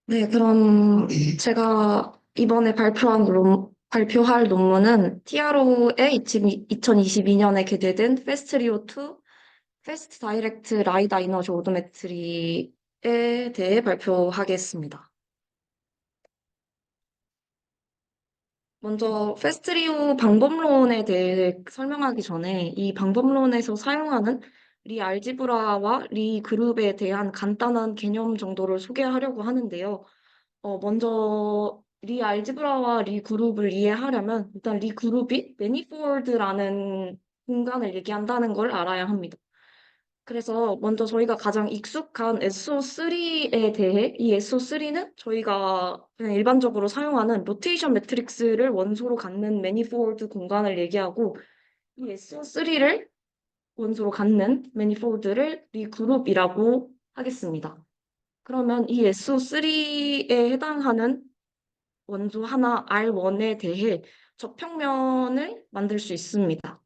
네, 그럼 제가 이번에 발표할 논문은 TRO에 2022년에 게재된 페스트리오2 패스트 다이렉트 라이다 이너지 오도메트리에 대해 발표하겠습니다. 먼저 페스트리오 방법론에 대해 설명하기 전에 이 방법론에서 사용하는 리 알지브라와 리 그룹에 대한 간단한 개념 정도를 소개하려고 하는데요. 먼저 리 알지브라와 리 그룹을 이해하려면 일단 리 그룹이 매니폴드라는 공간을 얘기한다는 걸 알아야 합니다. 그래서 먼저 저희가 가장 익숙한 SO3에 대해 이 SO3는 저희가 그냥 일반적으로 사용하는 로테이션 매트릭스를 원소로 갖는 매니폴드 공간을 얘기하고 이 SO3를 원소로 갖는 매니폴드를 리 그룹이라고 하겠습니다. 그러면 이 SO3에 해당하는 원소 하나 R1에 대해 접평면을 만들 수 있습니다.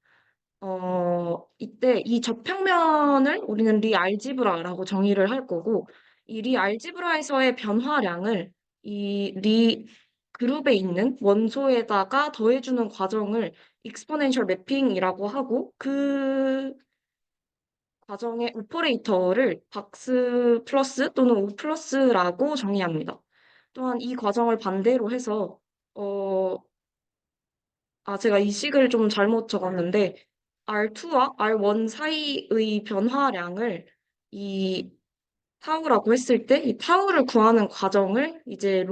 이때 이 접평면을 우리는 리 알지브라라고 정의를 할 거고, 이 리 알지브라에서의 변화량을 이 리 그룹에 있는 원소에다가 더해주는 과정을 익스포넨셜 매핑이라고 하고, 그 과정의 오퍼레이터를 박스 플러스 또는 오 플러스라고 정의합니다. 또한 이 과정을 반대로 해서 어, 제가 이 식을 좀 잘못 적었는데 R2와 R1 사이의 변화량을 이 타우라고 했을 때 이 타우를 구하는 과정을 이제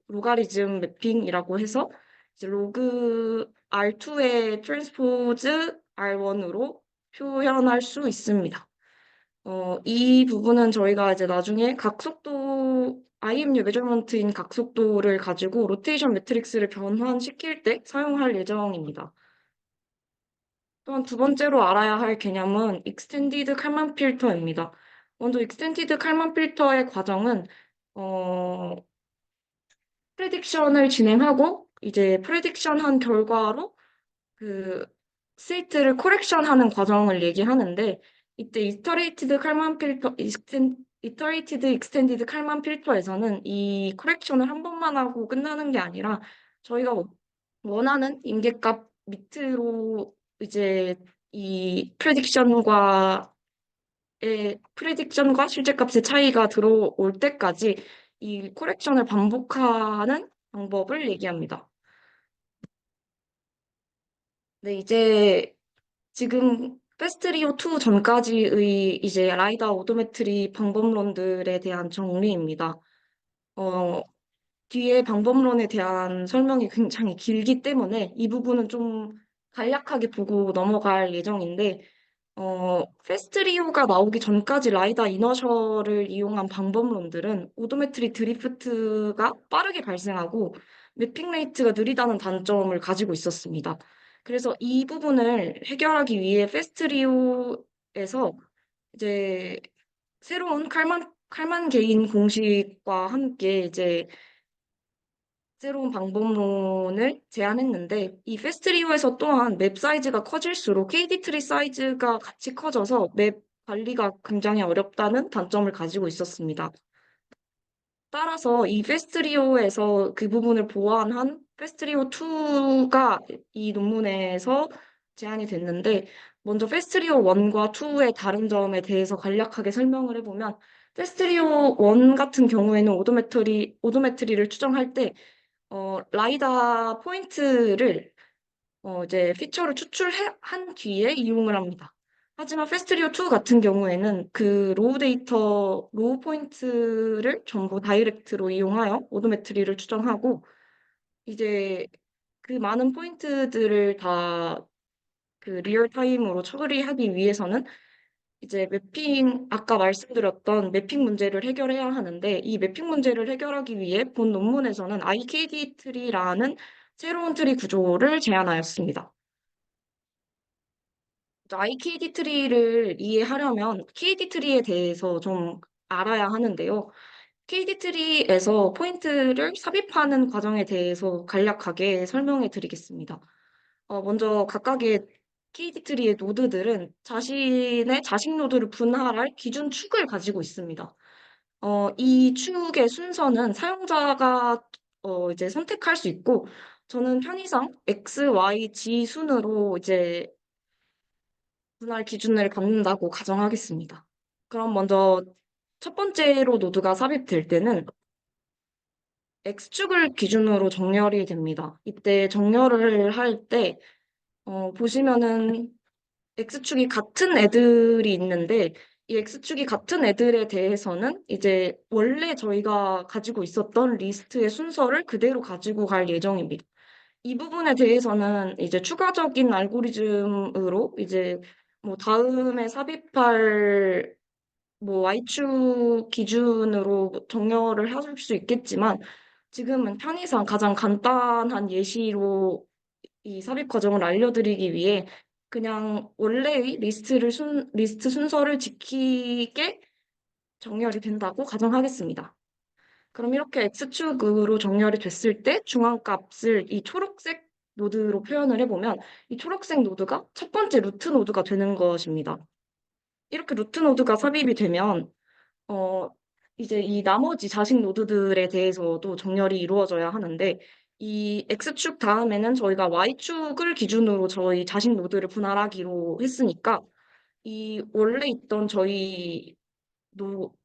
로가리즘 매핑이라고 해서 이제 로그 R2의 트랜스포즈 R1으로 표현할 수 있습니다. 이 부분은 저희가 이제 나중에 각속도, IMU 메저먼트인 각속도를 가지고 로테이션 매트릭스를 변환시킬 때 사용할 예정입니다. 또한 두 번째로 알아야 할 개념은 익스텐디드 칼만 필터입니다. 먼저 익스텐디드 칼만 필터의 과정은, 어, 프레딕션을 진행하고, 이제 프레딕션 결과로 그 스테이트를 코렉션하는 과정을 얘기하는데 이때 이터레이티드 익스텐디드 칼만 필터에서는 이 코렉션을 한 번만 하고 끝나는 게 아니라 저희가 원하는 임계값 밑으로 이제 이 프레딕션과 실제값의 차이가 들어올 때까지 이 코렉션을 반복하는 방법을 얘기합니다. 네, 이제 지금 페스트리오 2 전까지의 이제 라이다 오도메트리 방법론들에 대한 정리입니다. 어, 뒤에 방법론에 대한 설명이 굉장히 길기 때문에 이 부분은 좀 간략하게 보고 넘어갈 예정인데, 페스트리오가 나오기 전까지 라이다 이너셜을 이용한 방법론들은 오도메트리 드리프트가 빠르게 발생하고 매핑 레이트가 느리다는 단점을 가지고 있었습니다. 그래서 이 부분을 해결하기 위해 페스트리오에서 이제 새로운 칼만 개인 공식과 함께 이제 새로운 방법론을 제안했는데 이 페스트리오에서 또한 맵 사이즈가 커질수록 KD 트리 사이즈가 같이 커져서 맵 관리가 굉장히 어렵다는 단점을 가지고 있었습니다. 따라서 이 페스트리오에서 그 부분을 보완한 페스트리오 2가 이 논문에서 제안이 됐는데 먼저 페스트리오 1과 2의 다른 점에 대해서 간략하게 설명을 해보면 페스트리오 1 같은 경우에는 오도메트리를 추정할 때 라이다 포인트를 이제 피처를 추출한 뒤에 이용을 합니다. 하지만 페스트리오 2 같은 경우에는 그 로우 포인트를 전부 다이렉트로 이용하여 오도메트리를 추정하고 이제 그 많은 포인트들을 다 그 리얼 타임으로 처리하기 위해서는 이제 아까 말씀드렸던 매핑 문제를 해결해야 하는데, 이 매핑 문제를 해결하기 위해 본 논문에서는 IKD 트리라는 새로운 트리 구조를 제안하였습니다. IKD 트리를 이해하려면 KD 트리에 대해서 좀 알아야 하는데요. KD 트리에서 포인트를 삽입하는 과정에 대해서 간략하게 설명해 드리겠습니다. 먼저 각각의 KD 트리의 노드들은 자신의 자식 노드를 분할할 기준 축을 가지고 있습니다. 이 축의 순서는 사용자가 이제 선택할 수 있고, 저는 편의상 X, Y, Z 순으로 이제 분할 기준을 갖는다고 가정하겠습니다. 그럼 먼저 첫 번째로 노드가 삽입될 때는 X축을 기준으로 정렬이 됩니다. 이때 정렬을 할 때, 보시면은 X축이 같은 애들이 있는데, 이 X축이 같은 애들에 대해서는 이제 원래 저희가 가지고 있었던 리스트의 순서를 그대로 가지고 갈 예정입니다. 이 부분에 대해서는 이제 추가적인 알고리즘으로 이제 뭐 다음에 삽입할 뭐 Y축 기준으로 정렬을 하실 수 있겠지만 지금은 편의상 가장 간단한 예시로 이 삽입 과정을 알려드리기 위해 그냥 원래의 리스트 순서를 지키게 정렬이 된다고 가정하겠습니다. 그럼 이렇게 X축으로 정렬이 됐을 때 중앙값을 이 초록색 노드로 표현을 해보면 이 초록색 노드가 첫 번째 루트 노드가 되는 것입니다. 이렇게 루트 노드가 삽입이 되면 어, 이제 이 나머지 자식 노드들에 대해서도 정렬이 이루어져야 하는데, 이 X축 다음에는 저희가 Y축을 기준으로 저희 자식 노드를 분할하기로 했으니까, 이 원래 있던 저희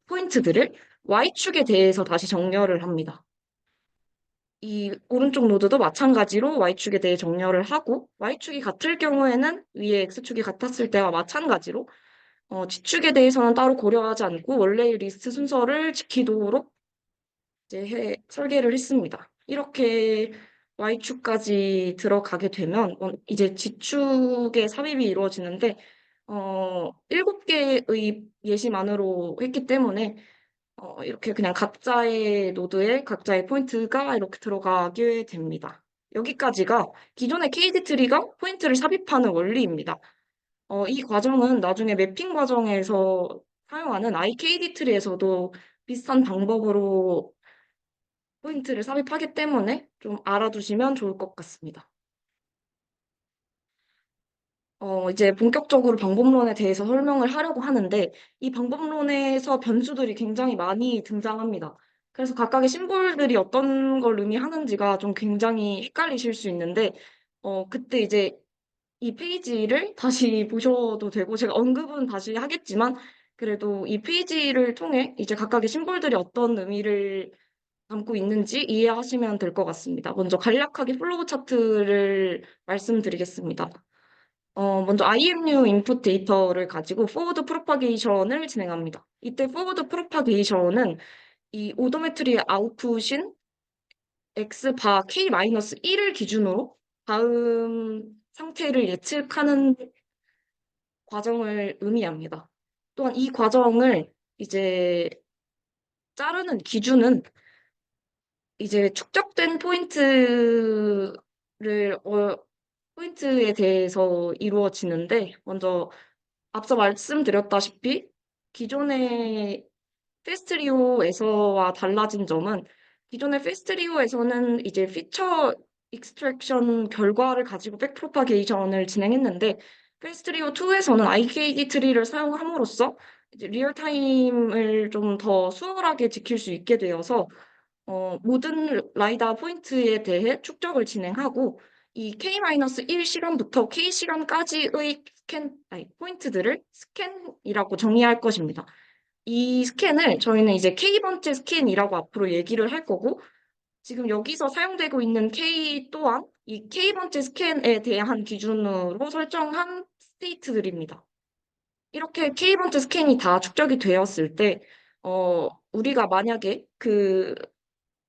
포인트들을 Y축에 대해서 다시 정렬을 합니다. 이 오른쪽 노드도 마찬가지로 Y축에 대해 정렬을 하고, Y축이 같을 경우에는 위에 X축이 같았을 때와 마찬가지로 지축에 대해서는 따로 고려하지 않고 원래의 리스트 순서를 지키도록 이제 설계를 했습니다. 이렇게 Y축까지 들어가게 되면 이제 지축의 삽입이 이루어지는데 7개의 예시만으로 했기 때문에 이렇게 그냥 각자의 노드에 각자의 포인트가 이렇게 들어가게 됩니다. 여기까지가 기존의 KD 트리가 포인트를 삽입하는 원리입니다. 이 과정은 나중에 매핑 과정에서 사용하는 IKD 트리에서도 비슷한 방법으로 포인트를 삽입하기 때문에 좀 알아두시면 좋을 것 같습니다. 이제 본격적으로 방법론에 대해서 설명을 하려고 하는데, 이 방법론에서 변수들이 굉장히 많이 등장합니다. 그래서 각각의 심볼들이 어떤 걸 의미하는지가 좀 굉장히 헷갈리실 수 있는데, 그때 이제 이 페이지를 다시 보셔도 되고, 제가 언급은 다시 하겠지만, 그래도 이 페이지를 통해 이제 각각의 심볼들이 어떤 의미를 담고 있는지 이해하시면 될 것 같습니다. 먼저 간략하게 플로우 차트를 말씀드리겠습니다. 먼저 IMU 인풋 데이터를 가지고 포워드 프로파게이션을 진행합니다. 이때 포워드 프로파게이션은 이 오도메트리의 아웃풋인 X바 K-1을 기준으로 다음 상태를 예측하는 과정을 의미합니다. 또한 이 과정을 이제 자르는 기준은 이제 축적된 포인트에 대해서 이루어지는데, 먼저 앞서 말씀드렸다시피 기존의 페스트리오에서와 달라진 점은 기존의 페스트리오에서는 이제 피처 익스트랙션 결과를 가지고 백프로파게이션을 진행했는데 페스트리오 2에서는 IKD 트리를 사용함으로써 이제 리얼타임을 좀 더 수월하게 지킬 수 있게 되어서 모든 라이다 포인트에 대해 축적을 진행하고 이 K-1 시간부터 K 시간까지의 포인트들을 스캔이라고 정의할 것입니다. 이 스캔을 저희는 이제 K번째 스캔이라고 앞으로 얘기를 할 거고, 지금 여기서 사용되고 있는 K 또한 이 K번째 스캔에 대한 기준으로 설정한 스테이트들입니다. 이렇게 K번째 스캔이 다 축적이 되었을 때, 우리가 만약에 그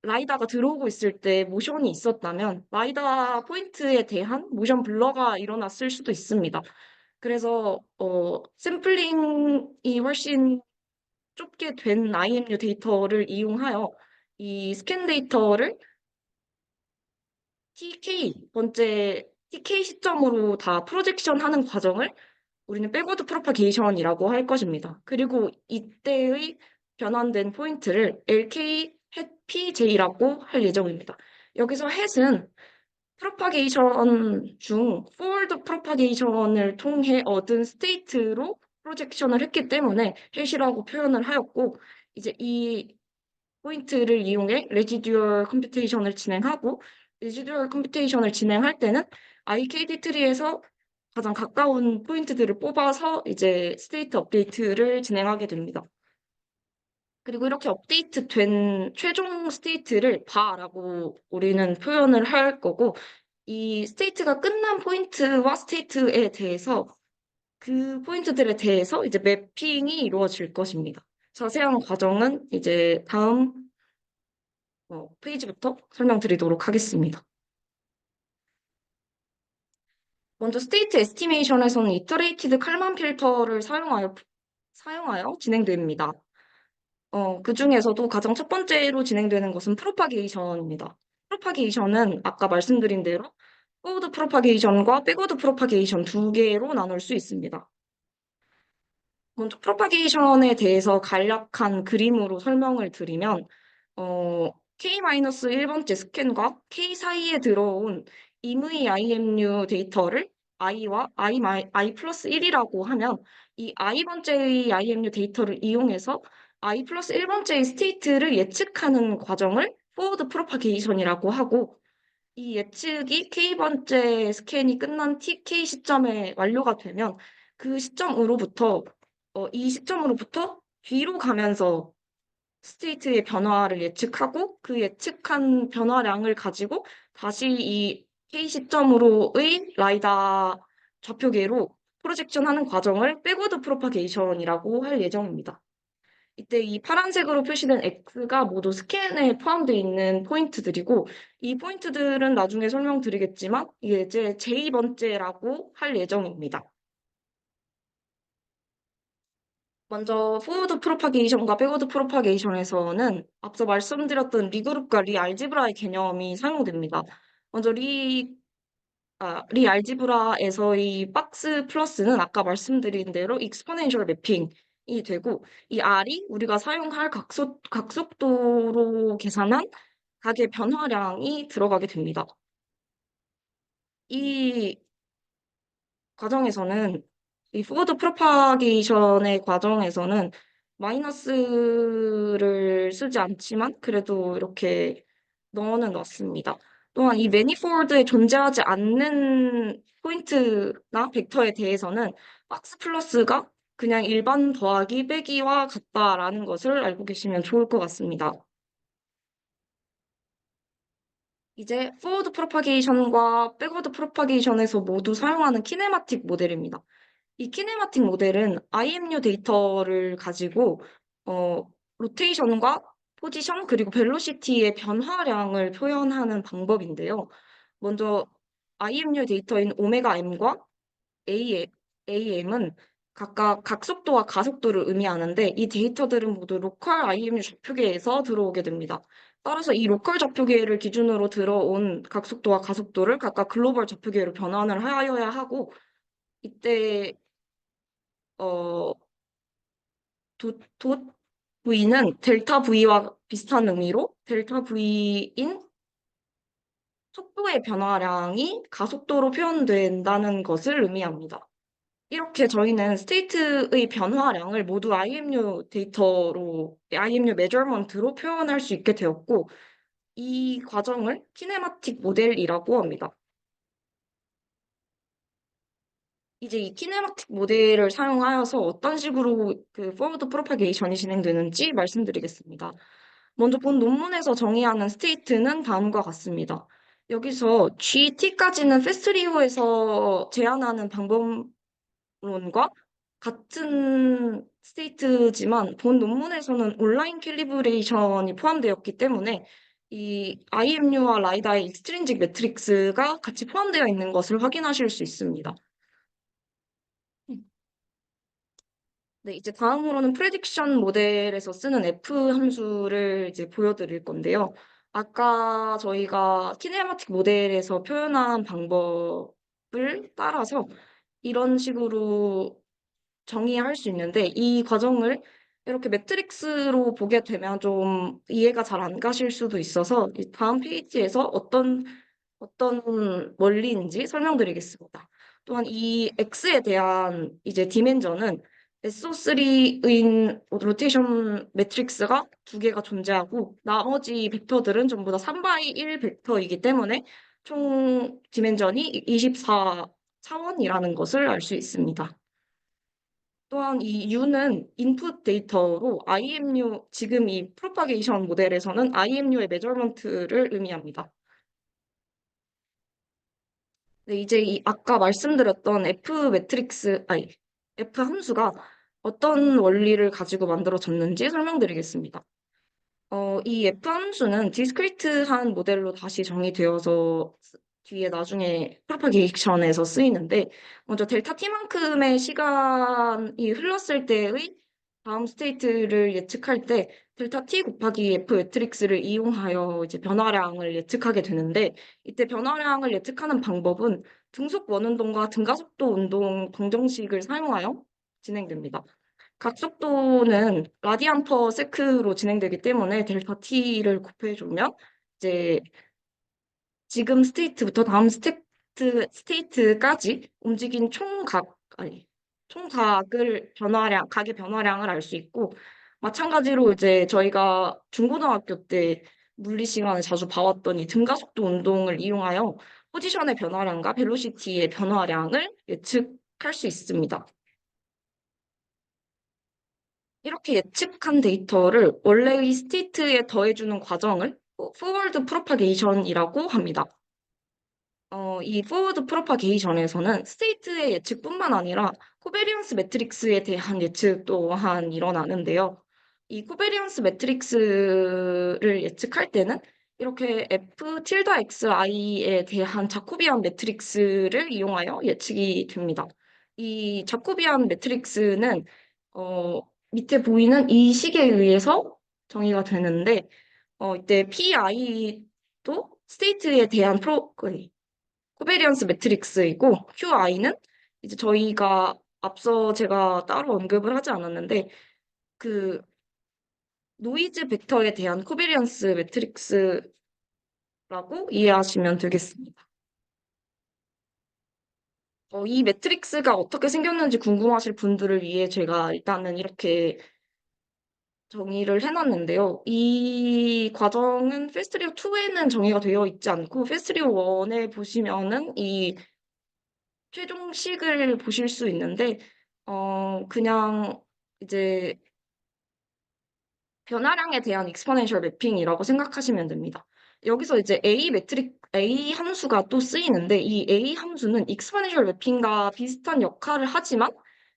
라이다가 들어오고 있을 때 모션이 있었다면, 라이다 포인트에 대한 모션 블러가 일어났을 수도 있습니다. 그래서, 샘플링이 훨씬 좁게 된 IMU 데이터를 이용하여 이 스캔 데이터를 TK 시점으로 다 프로젝션 하는 과정을 우리는 백워드 프로파게이션이라고 할 것입니다. 그리고 이때의 변환된 포인트를 LK 햇 PJ라고 할 예정입니다. 여기서 햇은 프로파게이션 중 forward 프로파게이션을 통해 얻은 스테이트로 프로젝션을 했기 때문에 햇이라고 표현을 하였고 이제 이 포인트를 이용해 레지듀얼 컴퓨테이션을 진행하고 레지듀얼 컴퓨테이션을 진행할 때는 IKD 트리에서 가장 가까운 포인트들을 뽑아서 이제 스테이트 업데이트를 진행하게 됩니다. 그리고 이렇게 업데이트된 최종 스테이트를 바라고 우리는 표현을 할 거고 이 스테이트가 끝난 포인트와 스테이트에 대해서 그 포인트들에 대해서 이제 매핑이 이루어질 것입니다. 자세한 과정은 이제 다음 페이지부터 설명드리도록 하겠습니다. 먼저 스테이트 에스티메이션에서는 이터레이티드 칼만 필터를 사용하여 진행됩니다. 그 중에서도 가장 첫 번째로 진행되는 것은 프로파게이션입니다. 프로파게이션은 아까 말씀드린 대로 포워드 프로파게이션과 백워드 프로파게이션 두 개로 나눌 수 있습니다. 먼저 프로파게이션에 대해서 간략한 그림으로 설명을 드리면 K-1번째 스캔과 K 사이에 들어온 임의 IMU 데이터를 I와 I 플러스 1이라고 하면 이 I번째의 IMU 데이터를 이용해서 I 플러스 1번째의 스테이트를 예측하는 과정을 포워드 프로파게이션이라고 하고 이 예측이 K번째 스캔이 끝난 TK 시점에 완료가 되면 그 시점으로부터 이 시점으로부터 뒤로 가면서 스테이트의 변화를 예측하고 그 예측한 변화량을 가지고 다시 이 K 시점으로의 라이다 좌표계로 프로젝션하는 과정을 백워드 프로파게이션이라고 할 예정입니다. 이때 이 파란색으로 표시된 X가 모두 스캔에 포함되어 있는 포인트들이고 이 포인트들은 나중에 설명드리겠지만 이게 이제 제2번째라고 할 예정입니다. 먼저 포워드 프로파게이션과 백워드 프로파게이션에서는 앞서 말씀드렸던 리그룹과 리알지브라의 개념이 사용됩니다. 먼저 리알지브라에서의 박스 플러스는 아까 말씀드린 대로 익스포넨셜 매핑이 되고 이 R이 우리가 사용할 각속도로 계산한 각의 변화량이 들어가게 됩니다. 이 과정에서는 이 포워드 프로파게이션의 과정에서는 마이너스를 쓰지 않지만 그래도 이렇게 넣어는 놨습니다. 또한 이 매니폴드에 존재하지 않는 포인트나 벡터에 대해서는 박스 플러스가 그냥 일반 더하기 빼기와 같다라는 것을 알고 계시면 좋을 것 같습니다. 이제 포워드 프로파게이션과 백워드 프로파게이션에서 모두 사용하는 키네마틱 모델입니다. 이 키네마틱 모델은 IMU 데이터를 가지고 어, 로테이션과 포지션 그리고 벨로시티의 변화량을 표현하는 방법인데요. 먼저 IMU 데이터인 오메가 M과 AM은 각각 각속도와 가속도를 의미하는데 이 데이터들은 모두 로컬 IMU 좌표계에서 들어오게 됩니다. 따라서 이 로컬 좌표계를 기준으로 들어온 각속도와 가속도를 각각 글로벌 좌표계로 변환을 하여야 하고 이때 어, 돛 V는 델타 V와 비슷한 의미로 델타 V인 속도의 변화량이 가속도로 표현된다는 것을 의미합니다. 이렇게 저희는 스테이트의 변화량을 모두 IMU 메저먼트로 표현할 수 있게 되었고, 이 과정을 키네마틱 모델이라고 합니다. 이제 이 키네마틱 모델을 사용하여서 어떤 식으로 그 포워드 프로파게이션이 진행되는지 말씀드리겠습니다. 먼저 본 논문에서 정의하는 스테이트는 다음과 같습니다. 여기서 GT까지는 페스트리오에서 제한하는 방법론과 같은 스테이트지만 본 논문에서는 온라인 캘리브레이션이 포함되었기 때문에 이 IMU와 라이다의 익스트린직 매트릭스가 같이 포함되어 있는 것을 확인하실 수 있습니다. 네, 이제 다음으로는 프레딕션 모델에서 쓰는 F 함수를 이제 보여드릴 건데요. 아까 저희가 키네마틱 모델에서 표현한 방법을 따라서 이런 식으로 정의할 수 있는데 이 과정을 이렇게 매트릭스로 보게 되면 좀 이해가 잘 안 가실 수도 있어서 이 다음 페이지에서 어떤 원리인지 설명드리겠습니다. 또한 이 X에 대한 이제 디멘전은 SO3인 로테이션 매트릭스가 두 개가 존재하고 나머지 벡터들은 전부 다 3 by 1 벡터이기 때문에 총 디멘전이 24 차원이라는 것을 알 수 있습니다. 또한 이 U는 인풋 데이터로 IMU, 지금 이 프로파게이션 모델에서는 IMU의 메저먼트를 의미합니다. 네, 이제 이 아까 말씀드렸던 F 매트릭스, 아니, F 함수가 어떤 원리를 가지고 만들어졌는지 설명드리겠습니다. 이 F 함수는 디스크리트한 모델로 다시 정의되어서 뒤에 나중에 프로파게이션에서 쓰이는데, 먼저 델타 t만큼의 시간이 흘렀을 때의 다음 스테이트를 예측할 때 델타 t 곱하기 F 매트릭스를 이용하여 이제 변화량을 예측하게 되는데, 이때 변화량을 예측하는 방법은 등속 원운동과 등가속도 운동 방정식을 사용하여 진행됩니다. 각 속도는 라디안 퍼 세크로 진행되기 때문에 델타 t를 곱해주면 이제 지금 스테이트부터 다음 스테이트까지 움직인 총각을 각의 변화량을 알 수 있고, 마찬가지로 이제 저희가 중고등학교 때 물리 시간에 자주 봐왔던 이 등가속도 운동을 이용하여 포지션의 변화량과 벨로시티의 변화량을 예측할 수 있습니다. 이렇게 예측한 데이터를 원래의 스테이트에 더해주는 과정을 포워드 프로파게이션이라고 합니다. 이 포워드 프로파게이션에서는 스테이트의 예측뿐만 아니라 코베리언스 매트릭스에 대한 예측 또한 일어나는데요. 이 코베리언스 매트릭스를 예측할 때는 이렇게 F 틸다 XI에 대한 자코비안 매트릭스를 이용하여 예측이 됩니다. 이 자코비안 매트릭스는 밑에 보이는 이 식에 의해서 정의가 되는데 이때 PI도 스테이트에 대한 코베리언스 매트릭스이고 QI는 이제 저희가 앞서 제가 따로 언급을 하지 않았는데 그 노이즈 벡터에 대한 코베리언스 매트릭스라고 이해하시면 되겠습니다. 이 매트릭스가 어떻게 생겼는지 궁금하실 분들을 위해 제가 일단은 이렇게 정의를 해놨는데요. 이 과정은 페스트리오 2에는 정의가 되어 있지 않고 페스트리오 1에 보시면은 이 최종식을 보실 수 있는데 그냥 이제 변화량에 대한 익스포넨셜 매핑이라고 생각하시면 됩니다. 여기서 이제 A 함수가 또 쓰이는데 이 A 함수는 익스포넨셜 매핑과 비슷한 역할을 하지만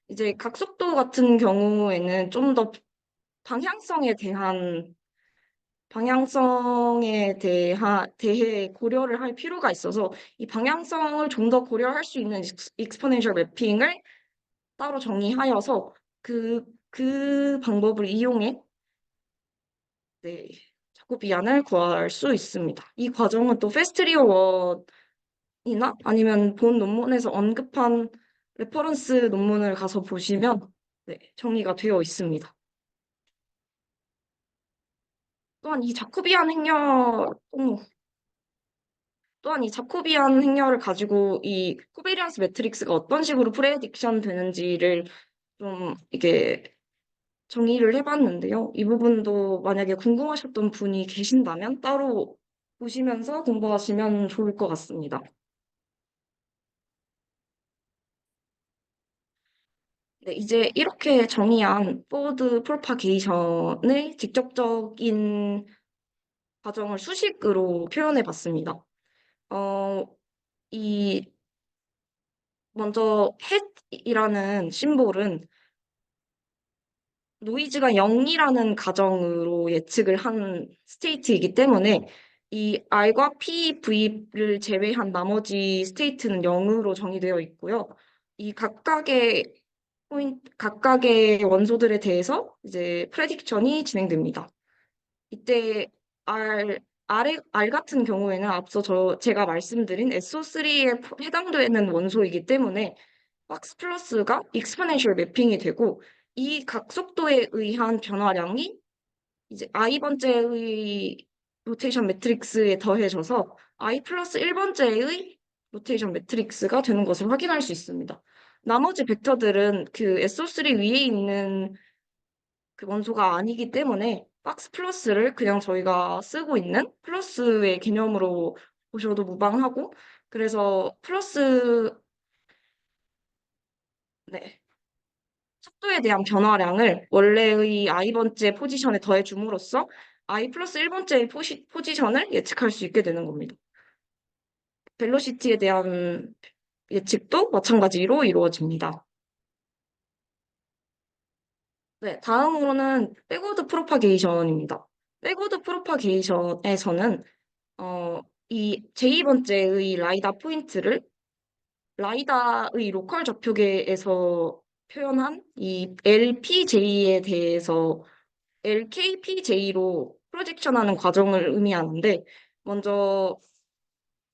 이제 각속도 같은 경우에는 좀 더 방향성에 대한 대해 고려를 할 필요가 있어서 이 방향성을 좀 더 고려할 수 있는 익스포넨셜 매핑을 따로 정의하여서 그 방법을 이용해 네, 자코비안을 구할 수 있습니다. 이 과정은 또 페스트리오 1이나 아니면 본 논문에서 언급한 레퍼런스 논문을 가서 보시면 네, 정의가 되어 있습니다. 또한 이 자코비안 행렬, 또한 이 자코비안 행렬을 가지고 이 코베리언스 매트릭스가 어떤 식으로 프레딕션 되는지를 좀 이게 정의를 해봤는데요. 이 부분도 만약에 궁금하셨던 분이 계신다면 따로 보시면서 공부하시면 좋을 것 같습니다. 네, 이제 이렇게 정의한 포워드 프로파게이션의 직접적인 과정을 수식으로 표현해 봤습니다. 어, 이 먼저 햇이라는 심볼은 노이즈가 0이라는 가정으로 예측을 한 스테이트이기 때문에 이 R과 P, V를 제외한 나머지 스테이트는 0으로 정의되어 있고요. 이 각각의 원소들에 대해서 이제 프레딕션이 진행됩니다. 이때 R 같은 경우에는 앞서 제가 말씀드린 SO3에 해당되는 원소이기 때문에 박스 플러스가 익스포넨셜 매핑이 되고 이 각 속도에 의한 변화량이 이제 i번째의 로테이션 매트릭스에 더해져서 i 플러스 1번째의 로테이션 매트릭스가 되는 것을 확인할 수 있습니다. 나머지 벡터들은 그 SO3 위에 있는 그 원소가 아니기 때문에 박스 플러스를 그냥 저희가 쓰고 있는 플러스의 개념으로 보셔도 무방하고, 그래서 플러스, 네, 속도에 대한 변화량을 원래의 i번째 포지션에 더해줌으로써 i 플러스 1번째의 포지션을 예측할 수 있게 되는 겁니다. 벨로시티에 대한 예측도 마찬가지로 이루어집니다. 네, 다음으로는 백워드 프로파게이션입니다. 백워드 프로파게이션에서는 이 제2번째의 라이다 포인트를 라이다의 로컬 좌표계에서 표현한 이 LPJ에 대해서 LKPJ로 프로젝션하는 과정을 의미하는데, 먼저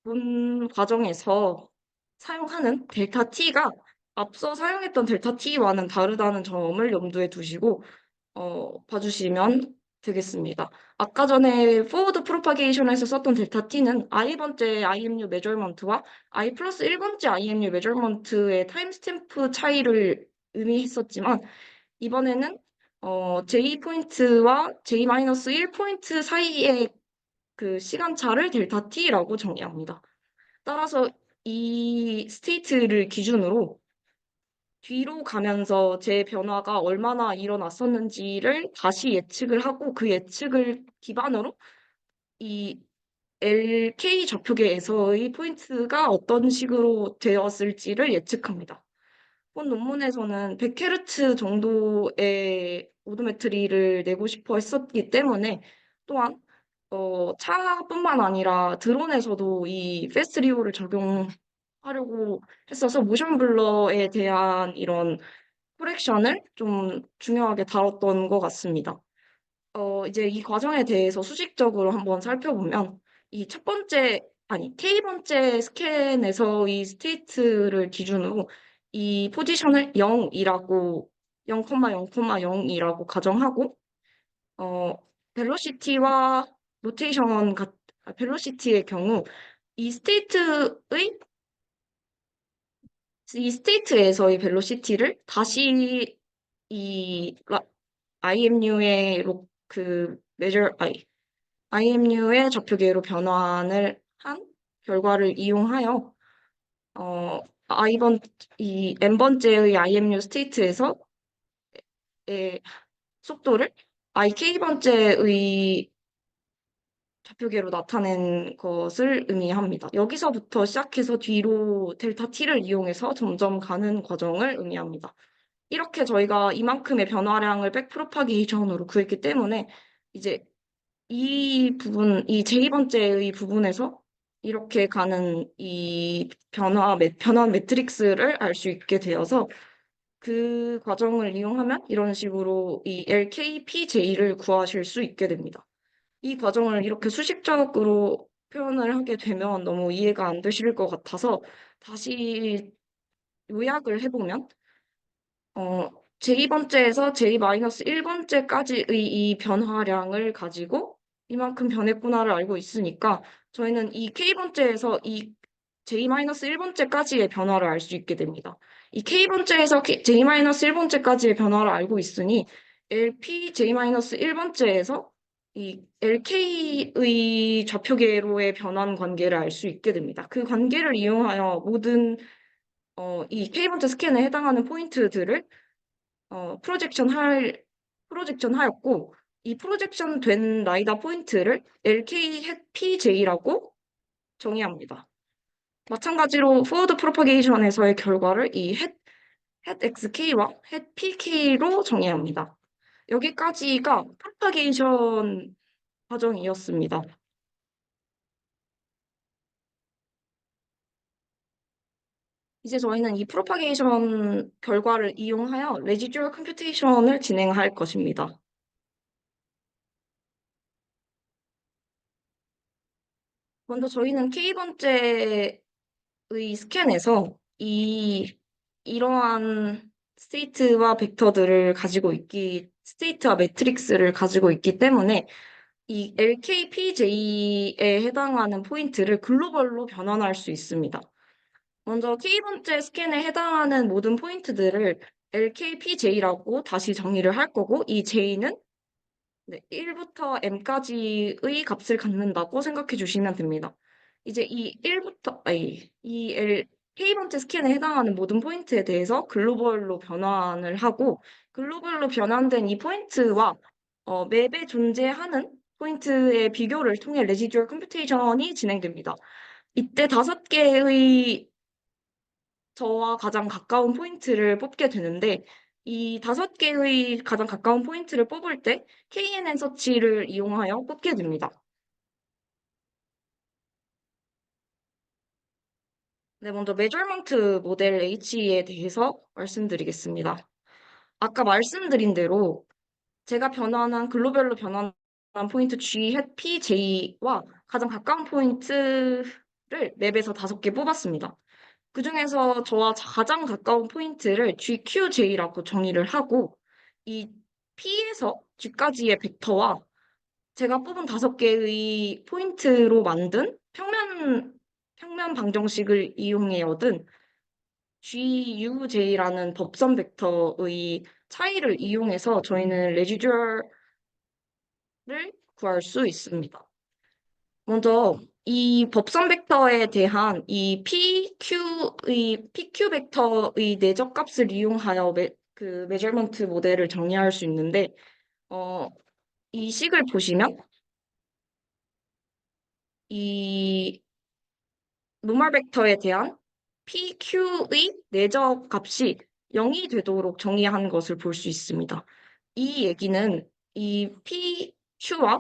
본 과정에서 사용하는 델타 T가 앞서 사용했던 델타 T와는 다르다는 점을 염두에 두시고 봐주시면 되겠습니다. 아까 전에 포워드 프로파게이션에서 썼던 델타 T는 i번째 IMU 메저먼트와 i 플러스 1번째 IMU 메저먼트의 타임스탬프 차이를 의미했었지만, 이번에는 J 포인트와 J 마이너스 1 포인트 사이의 그 시간차를 델타 T라고 정의합니다. 따라서 이 스테이트를 기준으로 뒤로 가면서 제 변화가 얼마나 일어났었는지를 다시 예측을 하고, 그 예측을 기반으로 이 LK 좌표계에서의 포인트가 어떤 식으로 되었을지를 예측합니다. 본 논문에서는 100Hz 정도의 오도메트리를 내고 싶어 했었기 때문에, 또한 차뿐만 아니라 드론에서도 이 페스리오를 적용하려고 했어서 모션 블러에 대한 이런 코렉션을 좀 중요하게 다뤘던 것 같습니다. 이제 이 과정에 대해서 수식적으로 한번 살펴보면, 이 첫 번째, 아니, K번째 스캔에서 이 스테이트를 기준으로 이 포지션을 0이라고, 0,0,0이라고 가정하고, 어, 벨로시티와 로테이션, 벨로시티의 경우 이 스테이트의, 이 스테이트에서의 벨로시티를 다시 이 IMU의 IMU의 좌표계로 변환을 한 결과를 이용하여 I번 이 n번째의 IMU 스테이트에서의 속도를 IK번째의 좌표계로 나타낸 것을 의미합니다. 여기서부터 시작해서 뒤로 델타 T를 이용해서 점점 가는 과정을 의미합니다. 이렇게 저희가 이만큼의 변화량을 백프로파게이션으로 구했기 때문에, 이제 이 부분, 이 제2번째의 부분에서 이렇게 가는 이 변화 매트릭스를 알 수 있게 되어서, 그 과정을 이용하면 이런 식으로 이 LKPJ를 구하실 수 있게 됩니다. 이 과정을 이렇게 수식적으로 표현을 하게 되면 너무 이해가 안 되실 것 같아서 다시 요약을 해보면, 제2번째에서 제-1번째까지의 이 변화량을 가지고 이만큼 변했구나를 알고 있으니까, 저희는 이 K번째에서 이 J-1번째까지의 변화를 알 수 있게 됩니다. 이 K번째에서 J-1번째까지의 변화를 알고 있으니 LP J-1번째에서 이 LK의 좌표계로의 변환 관계를 알 수 있게 됩니다. 그 관계를 이용하여 모든 이 K번째 스캔에 해당하는 포인트들을 프로젝션 하였고, 이 프로젝션 된 라이다 포인트를 LK 햇 PJ라고 정의합니다. 마찬가지로 포워드 프로파게이션에서의 결과를 이 햇 XK와 햇 PK로 정의합니다. 여기까지가 프로파게이션 과정이었습니다. 이제 저희는 이 프로파게이션 결과를 이용하여 레지듀얼 컴퓨테이션을 진행할 것입니다. 먼저 저희는 K번째의 스캔에서 이러한 스테이트와 벡터들을 가지고 스테이트와 매트릭스를 가지고 있기 때문에 이 LKPJ에 해당하는 포인트를 글로벌로 변환할 수 있습니다. 먼저 K번째 스캔에 해당하는 모든 포인트들을 LKPJ라고 다시 정의를 할 거고, 이 J는 1부터 m까지의 값을 갖는다고 생각해 주시면 됩니다. 이제 이 1부터, 아니, 이 K번째 스캔에 해당하는 모든 포인트에 대해서 글로벌로 변환을 하고, 글로벌로 변환된 이 포인트와 맵에 존재하는 포인트의 비교를 통해 레지듀얼 컴퓨테이션이 진행됩니다. 이때 5개의 저와 가장 가까운 포인트를 뽑게 되는데, 이 5개의 가장 가까운 포인트를 뽑을 때 KNN 서치를 이용하여 뽑게 됩니다. 네, 먼저 메저먼트 모델 H에 대해서 말씀드리겠습니다. 아까 말씀드린 대로 제가 변환한 글로벌로 변환한 포인트 G, P, J와 가장 가까운 포인트를 맵에서 5개 뽑았습니다. 그중에서 저와 가장 가까운 포인트를 GQJ라고 정의를 하고, 이 P에서 G까지의 벡터와 제가 뽑은 5개의 포인트로 만든 평면 방정식을 이용해 얻은 GUJ라는 법선 벡터의 차이를 이용해서 저희는 레지듀얼을 구할 수 있습니다. 먼저 이 법선 벡터에 대한 이 PQ 벡터의 내적 값을 이용하여 그 메저먼트 모델을 정의할 수 있는데, 어, 이 식을 보시면 이 노멀 벡터에 대한 PQ의 내적 값이 0이 되도록 정의한 것을 볼 수 있습니다. 이 얘기는 이 PQ와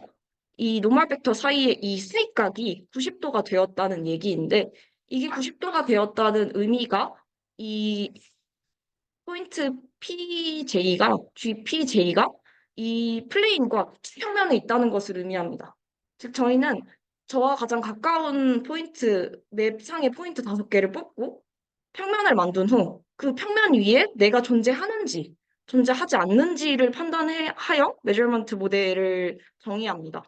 이 노멀 벡터 사이의 이 수익각이 90도가 되었다는 얘기인데, 이게 90도가 되었다는 의미가 이 포인트 GPJ가 이 플레인과 평면에 있다는 것을 의미합니다. 즉, 저희는 저와 가장 가까운 포인트, 맵 상의 포인트 5개를 뽑고 평면을 만든 후 그 평면 위에 내가 존재하는지, 존재하지 않는지를 판단하여 메저먼트 모델을 정의합니다.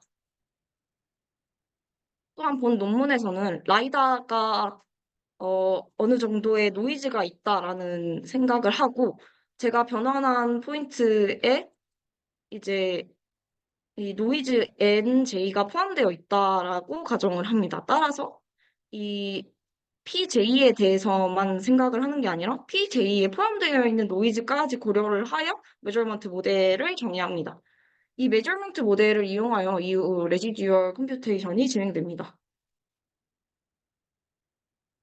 또한 본 논문에서는 라이다가 어느 정도의 노이즈가 있다라는 생각을 하고, 제가 변환한 포인트에 이제 이 노이즈 NJ가 포함되어 있다라고 가정을 합니다. 따라서 이 PJ에 대해서만 생각을 하는 게 아니라 PJ에 포함되어 있는 노이즈까지 고려를 하여 메저먼트 모델을 정의합니다. 이 메저먼트 모델을 이용하여 이후 레지듀얼 컴퓨테이션이 진행됩니다.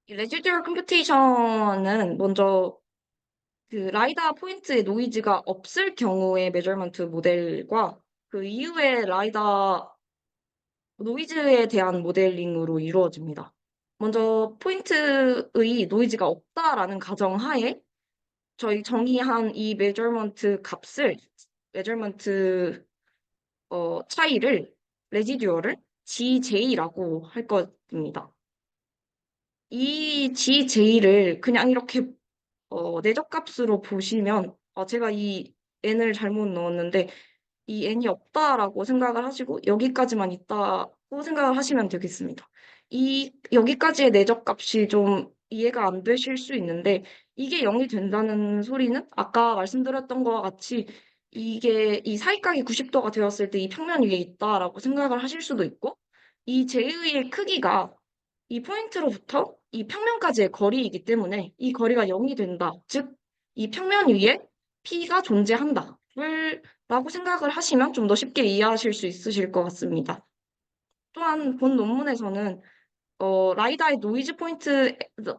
이 레지듀얼 컴퓨테이션은 먼저 그 라이다 포인트의 노이즈가 없을 경우의 메저먼트 모델과 그 이후에 라이다 노이즈에 대한 모델링으로 이루어집니다. 먼저 포인트의 노이즈가 없다라는 가정하에 저희 정의한 이 메저먼트 차이를 레지듀얼을 GJ라고 할 것입니다. 이 GJ를 그냥 이렇게 내적값으로 보시면, 제가 이 n을 잘못 넣었는데 이 n이 없다라고 생각을 하시고 여기까지만 있다고 생각을 하시면 되겠습니다. 이 여기까지의 내적값이 좀 이해가 안 되실 수 있는데, 이게 0이 된다는 소리는 아까 말씀드렸던 것과 같이 이게 이 사이각이 90도가 되었을 때 이 평면 위에 있다라고 생각을 하실 수도 있고, 이 제의의 크기가 이 포인트로부터 이 평면까지의 거리이기 때문에 이 거리가 0이 된다. 즉, 이 평면 위에 P가 존재한다. 라고 생각을 하시면 좀 더 쉽게 이해하실 수 있으실 것 같습니다. 또한 본 논문에서는 라이다의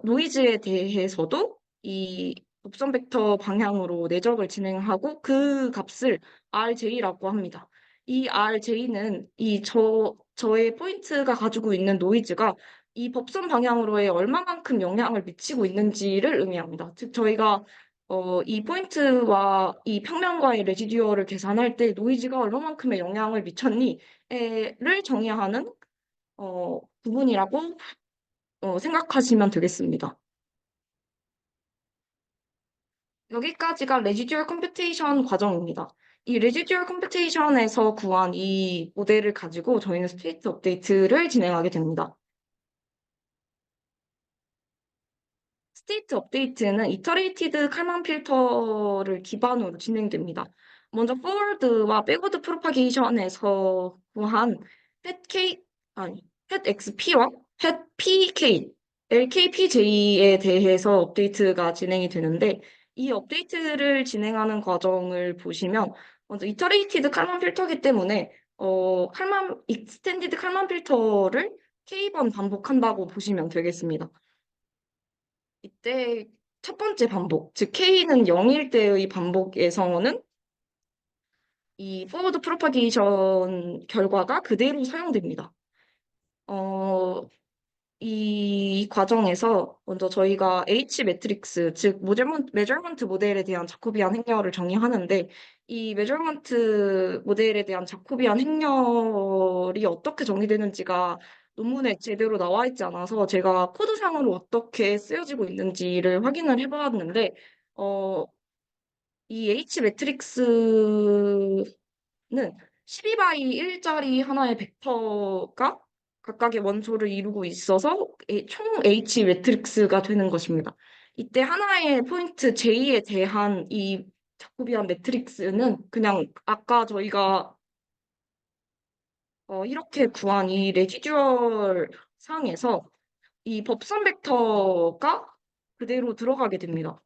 노이즈에 대해서도 이 곡선 벡터 방향으로 내적을 진행하고 그 값을 RJ라고 합니다. 이 RJ는 저의 포인트가 가지고 있는 노이즈가 이 법선 방향으로의 얼마만큼 영향을 미치고 있는지를 의미합니다. 즉, 저희가 이 포인트와 이 평면과의 레지듀얼을 계산할 때 노이즈가 얼마만큼의 영향을 미쳤니를 정의하는 부분이라고 생각하시면 되겠습니다. 여기까지가 레지듀얼 컴퓨테이션 과정입니다. 이 레지듀얼 컴퓨테이션에서 구한 이 모델을 가지고 저희는 스테이트 업데이트를 진행하게 됩니다. 스테이트 업데이트는 이터레이티드 칼만 필터를 기반으로 진행됩니다. 먼저 포워드와 백워드 프로파게이션에서 구한 햇 K, 아니, 햇 XP와 햇 PK, LKPJ에 대해서 업데이트가 진행이 되는데, 이 업데이트를 진행하는 과정을 보시면, 먼저 이터레이티드 칼만 필터이기 때문에, 익스텐디드 칼만 필터를 K번 반복한다고 보시면 되겠습니다. 이때 첫 번째 반복, 즉 K는 0일 때의 반복에서는 이 포워드 프로파게이션 결과가 그대로 사용됩니다. 어, 이 과정에서 먼저 저희가 H 매트릭스, 즉 메저먼트 모델에 대한 자코비안 행렬을 정의하는데 이 메저먼트 모델에 대한 자코비안 행렬이 어떻게 정의되는지가 논문에 제대로 나와 있지 않아서 제가 코드상으로 어떻게 쓰여지고 있는지를 확인을 해보았는데 어, 이 H 매트릭스는 12바이 1짜리 하나의 벡터가 각각의 원소를 이루고 있어서 총 H 매트릭스가 되는 것입니다. 이때 하나의 포인트 J에 대한 이 자코비안 매트릭스는 그냥 아까 저희가 이렇게 구한 이 레지듀얼 상에서 이 법선 벡터가 그대로 들어가게 됩니다.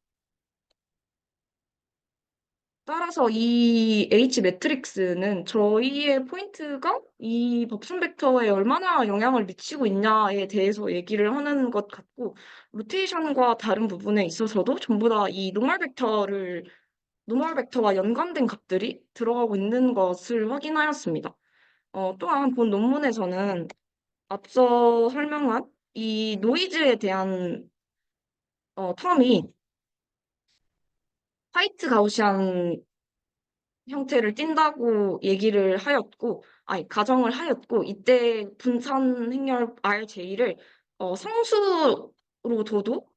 따라서 이 H 매트릭스는 저희의 포인트가 이 법선 벡터에 얼마나 영향을 미치고 있냐에 대해서 얘기를 하는 것 같고, 로테이션과 다른 부분에 있어서도 전부 다 이 노멀 벡터와 연관된 값들이 들어가고 있는 것을 확인하였습니다. 또한 본 논문에서는 앞서 설명한 이 노이즈에 대한 텀이 화이트 가우시안 형태를 띈다고 얘기를 하였고, 아니, 가정을 하였고, 이때 분산 행렬 RJ를 상수로 둬도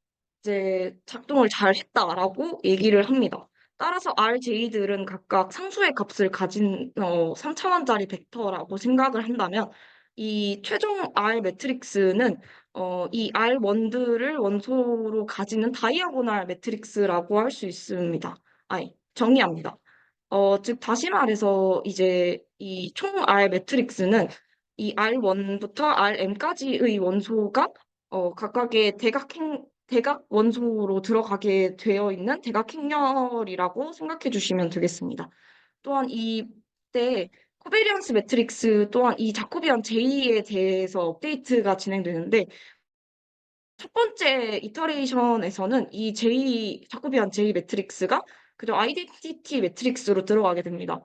이제 작동을 잘 했다라고 얘기를 합니다. 따라서 RJ들은 각각 상수의 값을 가진 3차원짜리 벡터라고 생각을 한다면, 이 최종 R 매트릭스는 이 R1들을 원소로 가지는 다이아고날 매트릭스라고 할 수 있습니다. 아니, 정의합니다. 즉, 다시 말해서, 이제 이 총 R 매트릭스는 이 R1부터 Rm까지의 원소가 각각의 대각 원소로 들어가게 되어 있는 대각 행렬이라고 생각해 주시면 되겠습니다. 또한 이때 코베리언스 매트릭스 또한 이 자코비안 J에 대해서 업데이트가 진행되는데 첫 번째 이터레이션에서는 이 자코비안 J 매트릭스가 그저 아이덴티티 매트릭스로 들어가게 됩니다.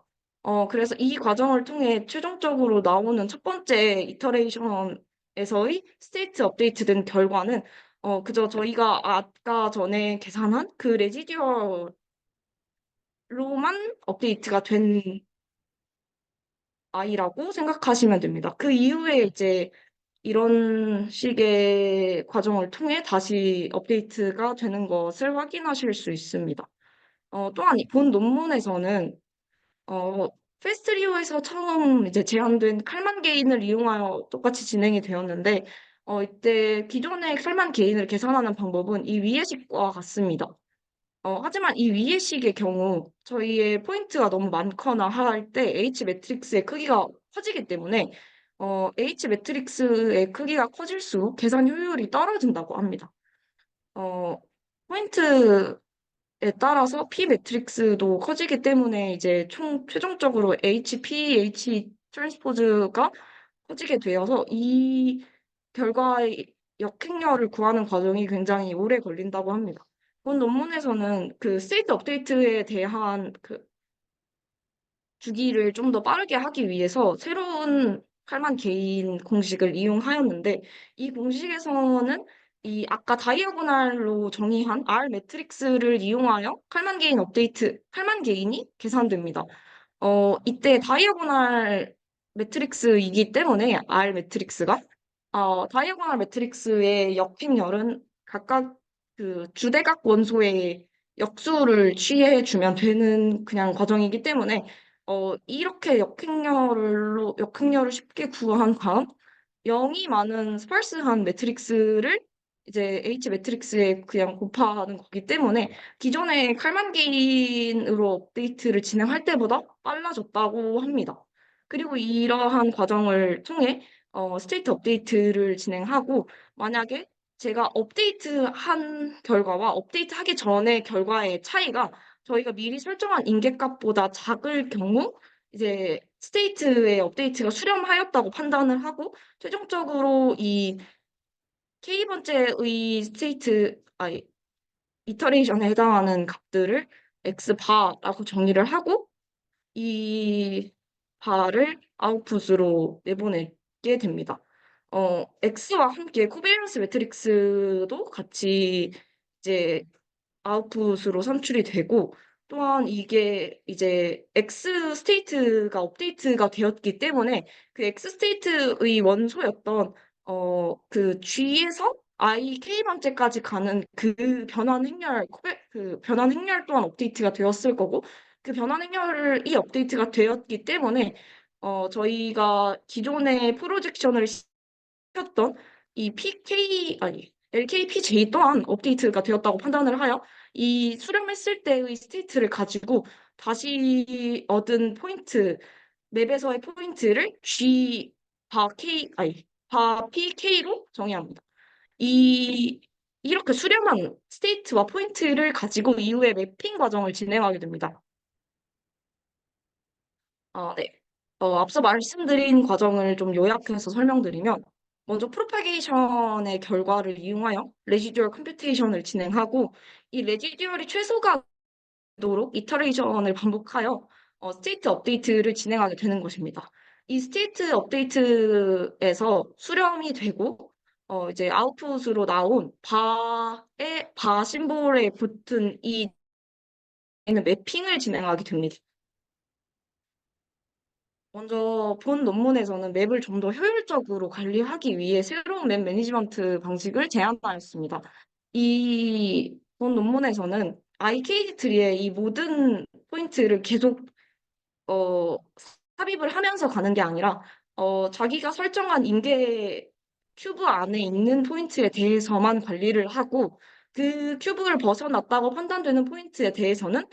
그래서 이 과정을 통해 최종적으로 나오는 첫 번째 이터레이션에서의 스테이트 업데이트된 결과는 그저 저희가 아까 전에 계산한 그 레지듀얼로만 업데이트가 된 I라고 생각하시면 됩니다. 그 이후에 이제 이런 식의 과정을 통해 다시 업데이트가 되는 것을 확인하실 수 있습니다. 또한 본 논문에서는 어, 페스트리오에서 처음 이제 제안된 칼만 게인을 이용하여 똑같이 진행이 되었는데 이때 기존의 칼만 게인을 계산하는 방법은 이 위의 식과 같습니다. 하지만 이 위의 식의 경우 저희의 포인트가 너무 많거나 할 때 H 매트릭스의 크기가 커지기 때문에 H 매트릭스의 크기가 커질수록 계산 효율이 떨어진다고 합니다. 어, 포인트에 따라서 P 매트릭스도 커지기 때문에 이제 최종적으로 HP, 트랜스포즈가 커지게 되어서 이 결과의 역행렬을 구하는 과정이 굉장히 오래 걸린다고 합니다. 본 논문에서는 그 스테이트 업데이트에 대한 그 주기를 좀 더 빠르게 하기 위해서 새로운 칼만 개인 공식을 이용하였는데 이 공식에서는 이 아까 다이아고날로 정의한 R 매트릭스를 이용하여 칼만 개인이 계산됩니다. 이때 다이아고날 매트릭스이기 때문에 R 매트릭스가 다이아고날 매트릭스의 역행열은 각각 그 주대각 원소의 역수를 취해주면 되는 그냥 과정이기 때문에 이렇게 역행열을 쉽게 구한 다음 0이 많은 스parse한 매트릭스를 이제 H 매트릭스에 그냥 곱하는 거기 때문에 기존의 칼만기인으로 업데이트를 진행할 때보다 빨라졌다고 합니다. 그리고 이러한 과정을 통해 스테이트 업데이트를 진행하고 만약에 제가 업데이트한 결과와 업데이트하기 전의 결과의 차이가 저희가 미리 설정한 인계값보다 작을 경우 이제 스테이트의 업데이트가 수렴하였다고 판단을 하고 최종적으로 이 K번째의 스테이트, 이터레이션에 해당하는 값들을 X바라고 정의를 하고 이 바를 아웃풋으로 내보내게 됩니다. X와 함께 코베리언스 매트릭스도 같이 이제 아웃풋으로 산출이 되고 또한 이게 이제 X 스테이트가 업데이트가 되었기 때문에 그 X 스테이트의 원소였던 그 G에서 I K 번째까지 가는 그 변환 행렬 그 변환 행렬 또한 업데이트가 되었을 거고 그 변환 행렬이 업데이트가 되었기 때문에 저희가 기존의 프로젝션을 시켰던 이 PK LKPJ 또한 업데이트가 되었다고 판단을 하여 이 수렴했을 때의 스테이트를 가지고 다시 얻은 포인트 맵에서의 포인트를 G 바 K 바 PK로 정의합니다. 이 이렇게 수렴한 스테이트와 포인트를 가지고 이후에 매핑 과정을 진행하게 됩니다. 네. 앞서 말씀드린 과정을 좀 요약해서 설명드리면, 먼저 프로파게이션의 결과를 이용하여 레지듀얼 컴퓨테이션을 진행하고, 이 레지듀얼이 최소가 되도록 이터레이션을 반복하여 스테이트 업데이트를 진행하게 되는 것입니다. 이 스테이트 업데이트에서 수렴이 되고, 이제 아웃풋으로 나온 바 심볼에 붙은 이 매핑을 진행하게 됩니다. 먼저 본 논문에서는 맵을 좀 더 효율적으로 관리하기 위해 새로운 맵 매니지먼트 방식을 제안하였습니다. 이 본 논문에서는 IKD 트리의 이 모든 포인트를 계속 어, 삽입을 하면서 가는 게 아니라 자기가 설정한 인계 큐브 안에 있는 포인트에 대해서만 관리를 하고 그 큐브를 벗어났다고 판단되는 포인트에 대해서는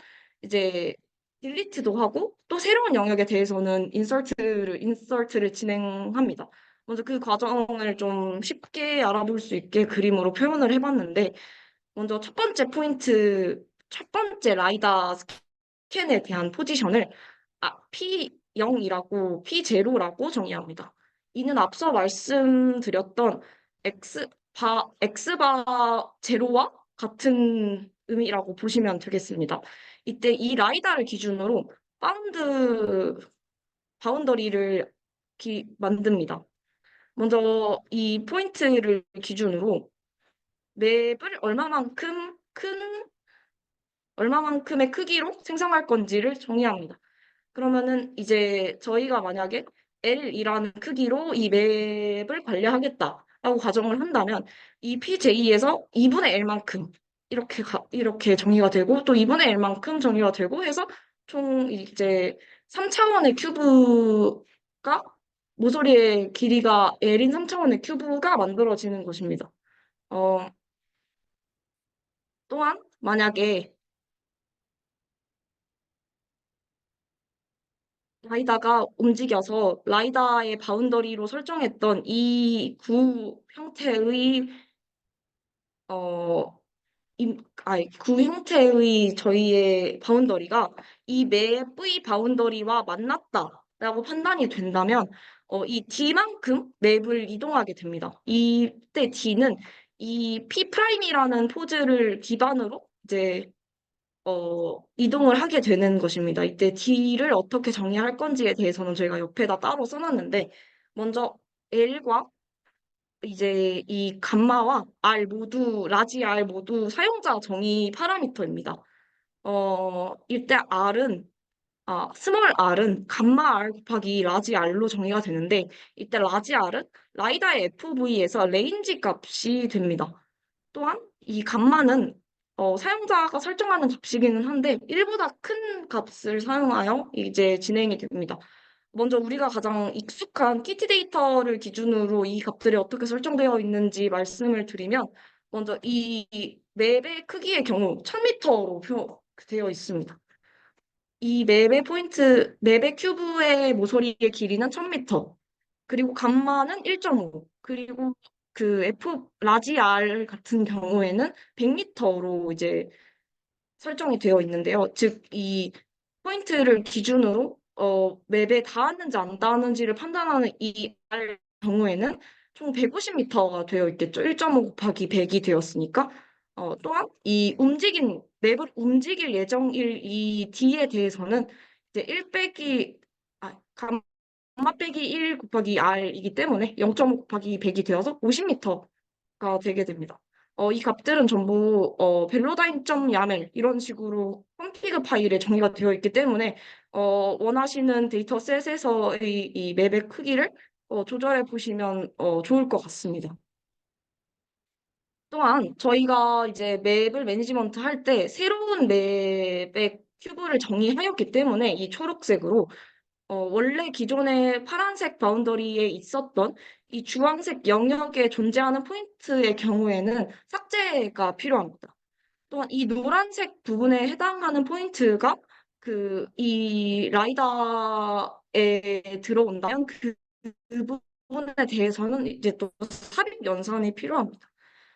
이제 딜리트도 하고 또 새로운 영역에 대해서는 인서트를 진행합니다. 먼저 그 과정을 좀 쉽게 알아볼 수 있게 그림으로 표현을 해봤는데 먼저 첫 번째 라이다 스캔에 대한 포지션을 P0이라고, P0라고 정의합니다. 이는 앞서 말씀드렸던 X바 제로와 같은 의미라고 보시면 되겠습니다. 이때 이 라이다를 기준으로 바운더리를 만듭니다. 먼저 이 포인트를 기준으로 맵을 얼마만큼의 크기로 생성할 건지를 정의합니다. 그러면은 이제 저희가 만약에 L이라는 크기로 이 맵을 관리하겠다라고 가정을 한다면 이 PJ에서 2분의 L만큼 이렇게 정의가 되고 또 2분의 L만큼 정의가 되고 해서 총 이제 3차원의 큐브가 모서리의 길이가 L인 3차원의 큐브가 만들어지는 것입니다. 어, 또한 만약에 라이다가 움직여서 라이다의 바운더리로 설정했던 이 구 형태의 어, 구 형태의 저희의 바운더리가 이 맵의 바운더리와 만났다라고 판단이 된다면 이 D만큼 맵을 이동하게 됩니다. 이때 D는 이 P'이라는 포즈를 기반으로 이제 이동을 하게 되는 것입니다. 이때 D를 어떻게 정의할 건지에 대해서는 저희가 옆에다 따로 써놨는데, 먼저 L과 이제 이 감마와 라지 R 모두 사용자 정의 파라미터입니다. 이때 스몰 r은 감마 R 곱하기 라지 R로 정의가 되는데, 이때 라지 R은 라이다의 FV에서 레인지 값이 됩니다. 또한 이 감마는 사용자가 설정하는 값이기는 한데 1보다 큰 값을 사용하여 이제 진행이 됩니다. 먼저 우리가 가장 익숙한 키티 데이터를 기준으로 이 값들이 어떻게 설정되어 있는지 말씀을 드리면 먼저 이 맵의 크기의 경우 1000m로 되어 있습니다. 이 맵의 큐브의 모서리의 길이는 1000m, 그리고 감마는 1.5, 그리고 그 라지 R 같은 경우에는 100m로 이제 설정이 되어 있는데요. 즉, 이 포인트를 기준으로 맵에 닿았는지 안 닿았는지를 판단하는 이 R 경우에는 총 150m가 되어 있겠죠. 1.5 곱하기 100이 되었으니까. 또한 이 맵을 움직일 예정일 이 D에 대해서는 이제 1 빼기, 감마 빼기 1 곱하기 R이기 때문에 0.5 곱하기 100이 되어서 50m가 되게 됩니다. 이 값들은 전부 벨로다인.yaml 이런 식으로 컴피그 파일에 정의가 되어 있기 때문에 원하시는 데이터셋에서의 이 맵의 크기를 조절해 보시면 좋을 것 같습니다. 또한 저희가 이제 맵을 매니지먼트 할 때 새로운 맵의 큐브를 정의하였기 때문에 이 초록색으로 원래 기존의 파란색 바운더리에 있었던 이 주황색 영역에 존재하는 포인트의 경우에는 삭제가 필요합니다. 또한 이 노란색 부분에 해당하는 포인트가 이 라이다에 들어온다면 그 부분에 대해서는 이제 또 삽입 연산이 필요합니다.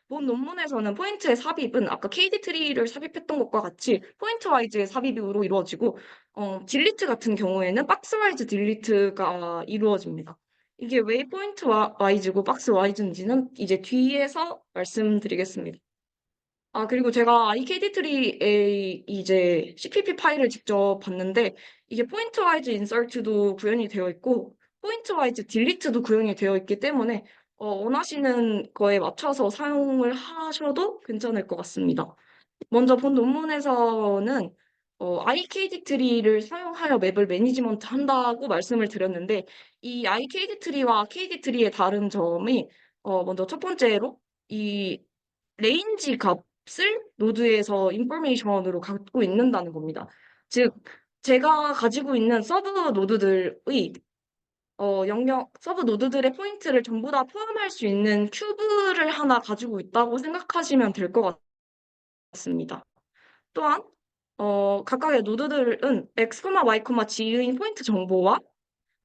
본 논문에서는 포인트의 삽입은 아까 KD 트리를 삽입했던 것과 같이 포인트 와이즈의 삽입으로 이루어지고, 딜리트 같은 경우에는 박스 와이즈 딜리트가 이루어집니다. 이게 왜 포인트 와이즈고 박스 와이즈인지는 이제 뒤에서 말씀드리겠습니다. 그리고 제가 IKD 트리의 이제 CPP 파일을 직접 봤는데, 이게 포인트 와이즈 인서트도 구현이 되어 있고, 포인트 와이즈 딜리트도 구현이 되어 있기 때문에, 원하시는 거에 맞춰서 사용을 하셔도 괜찮을 것 같습니다. 먼저 본 논문에서는 IKD 트리를 사용하여 맵을 매니지먼트 한다고 말씀을 드렸는데, 이 IKD 트리와 KD 트리의 다른 점이 먼저 첫 번째로 이 레인지 값을 노드에서 인포메이션으로 갖고 있는다는 겁니다. 즉, 제가 가지고 있는 서브 노드들의 포인트를 전부 다 포함할 수 있는 큐브를 하나 가지고 있다고 생각하시면 될 것 같습니다. 또한 각각의 노드들은 x, y, g의 포인트 정보와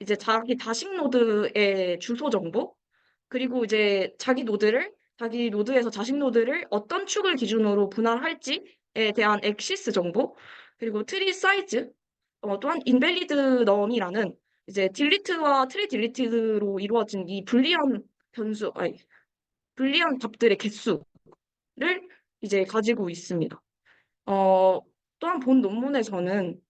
이제 자기 다식 노드의 주소 정보, 그리고 이제 자기 노드에서 자식 노드를 어떤 축을 기준으로 분할할지에 대한 엑시스 정보, 그리고 트리 사이즈, 또한 인밸리드 넘이라는 이제 딜리트와 트리 딜리트로 이루어진 이 불리한 값들의 개수를 이제 가지고 있습니다. 어, 또한 본 논문에서는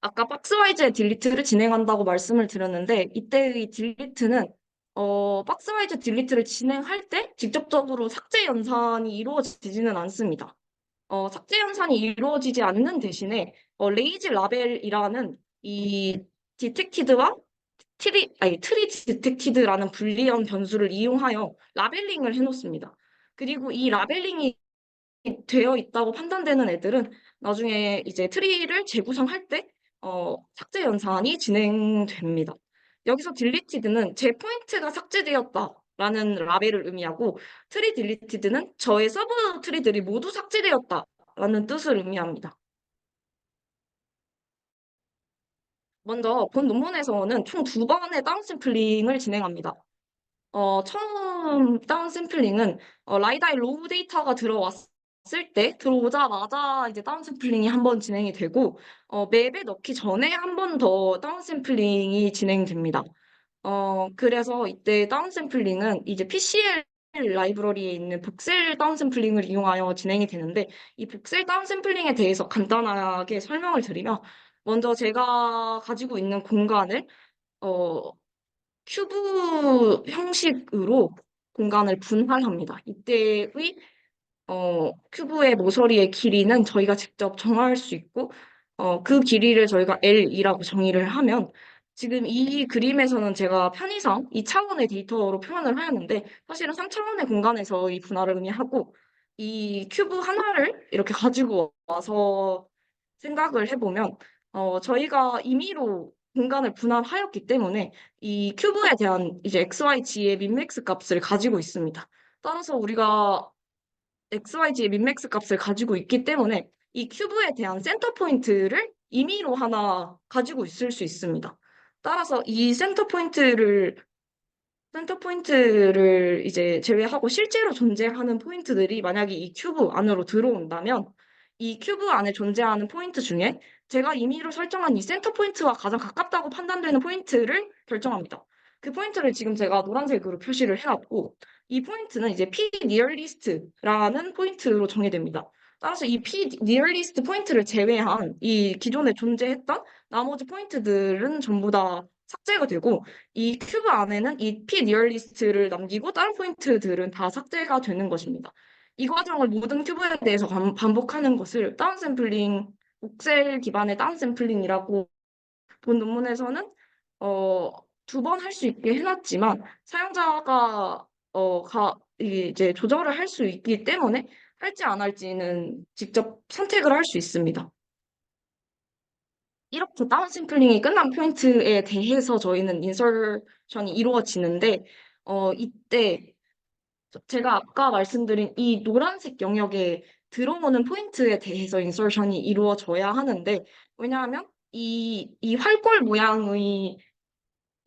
아까 박스와이즈의 딜리트를 진행한다고 말씀을 드렸는데, 이때의 딜리트는 박스와이즈 딜리트를 진행할 때 직접적으로 삭제 연산이 이루어지지는 않습니다. 삭제 연산이 이루어지지 않는 대신에 레이지 라벨이라는 이 디텍티드와 트리 디텍티드라는 불리한 변수를 이용하여 라벨링을 해놓습니다. 그리고 이 라벨링이 되어 있다고 판단되는 애들은 나중에 이제 트리를 재구성할 때 삭제 연산이 진행됩니다. 여기서 딜리티드는 제 포인트가 삭제되었다라는 라벨을 의미하고, 트리 딜리티드는 저의 서브 트리들이 모두 삭제되었다라는 뜻을 의미합니다. 먼저 본 논문에서는 총 2번의 다운샘플링을 진행합니다. 처음 다운 샘플링은 라이다의 로우 데이터가 들어오자마자 이제 다운 샘플링이 한 번 진행이 되고, 맵에 넣기 전에 한 번 더 다운 샘플링이 진행됩니다. 그래서 이때 다운 샘플링은 이제 PCL 라이브러리에 있는 복셀 다운 샘플링을 이용하여 진행이 되는데, 이 복셀 다운 샘플링에 대해서 간단하게 설명을 드리면, 먼저 제가 가지고 있는 공간을 어, 큐브 형식으로 공간을 분할합니다. 이때의 큐브의 모서리의 길이는 저희가 직접 정할 수 있고, 그 길이를 저희가 L이라고 정의를 하면, 지금 이 그림에서는 제가 편의상 2차원의 데이터로 표현을 하였는데, 사실은 3차원의 공간에서 이 분할을 의미하고, 이 큐브 하나를 이렇게 가지고 와서 생각을 해보면, 저희가 임의로 공간을 분할하였기 때문에 이 큐브에 대한 이제 XYG의 민맥스 값을 가지고 있습니다. 따라서 우리가 XYZ의 민맥스 값을 가지고 있기 때문에 이 큐브에 대한 센터 포인트를 임의로 하나 가지고 있을 수 있습니다. 따라서 이 센터 포인트를 이제 제외하고 실제로 존재하는 포인트들이 만약에 이 큐브 안으로 들어온다면 이 큐브 안에 존재하는 포인트 중에 제가 임의로 설정한 이 센터 포인트와 가장 가깝다고 판단되는 포인트를 결정합니다. 그 포인트를 지금 제가 노란색으로 표시를 해놨고 이 포인트는 이제 P nearest라는 포인트로 정의됩니다. 따라서 이 P nearest 포인트를 제외한 이 기존에 존재했던 나머지 포인트들은 전부 다 삭제가 되고 이 큐브 안에는 이 P 니얼리스트를 남기고 다른 포인트들은 다 삭제가 되는 것입니다. 이 과정을 모든 큐브에 대해서 반복하는 것을 다운샘플링, 옥셀 기반의 다운샘플링이라고 본 논문에서는 어, 2번 할 수 있게 해놨지만 사용자가 이제 조절을 할 수 있기 때문에 할지 안 할지는 직접 선택을 할 수 있습니다. 이렇게 다운샘플링이 끝난 포인트에 대해서 저희는 인설션이 이루어지는데, 이때 제가 아까 말씀드린 이 노란색 영역에 들어오는 포인트에 대해서 인설션이 이루어져야 하는데, 왜냐하면 이 활골 모양의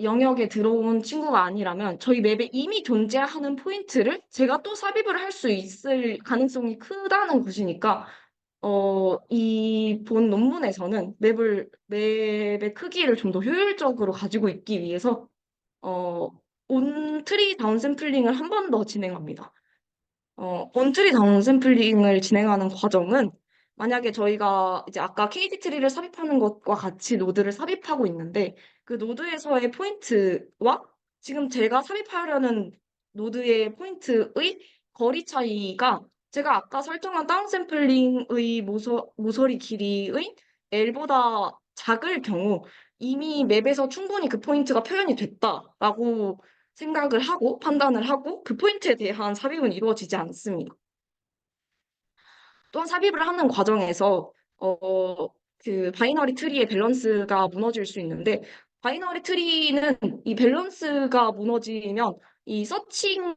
영역에 들어온 친구가 아니라면 저희 맵에 이미 존재하는 포인트를 제가 또 삽입을 할 수 있을 가능성이 크다는 것이니까 이 본 논문에서는 맵의 크기를 좀 더 효율적으로 가지고 있기 위해서, 어, 온 트리 다운샘플링을 한 번 더 진행합니다. 온트리 다운샘플링을 진행하는 과정은 만약에 저희가 이제 아까 KD 트리를 삽입하는 것과 같이 노드를 삽입하고 있는데 그 노드에서의 포인트와 지금 제가 삽입하려는 노드의 포인트의 거리 차이가 제가 아까 설정한 다운샘플링의 모서리 길이의 L보다 작을 경우 이미 맵에서 충분히 그 포인트가 표현이 됐다라고 생각을 하고 판단을 하고 그 포인트에 대한 삽입은 이루어지지 않습니다. 또한 삽입을 하는 과정에서 그 바이너리 트리의 밸런스가 무너질 수 있는데 바이너리 트리는 이 밸런스가 무너지면 이 서칭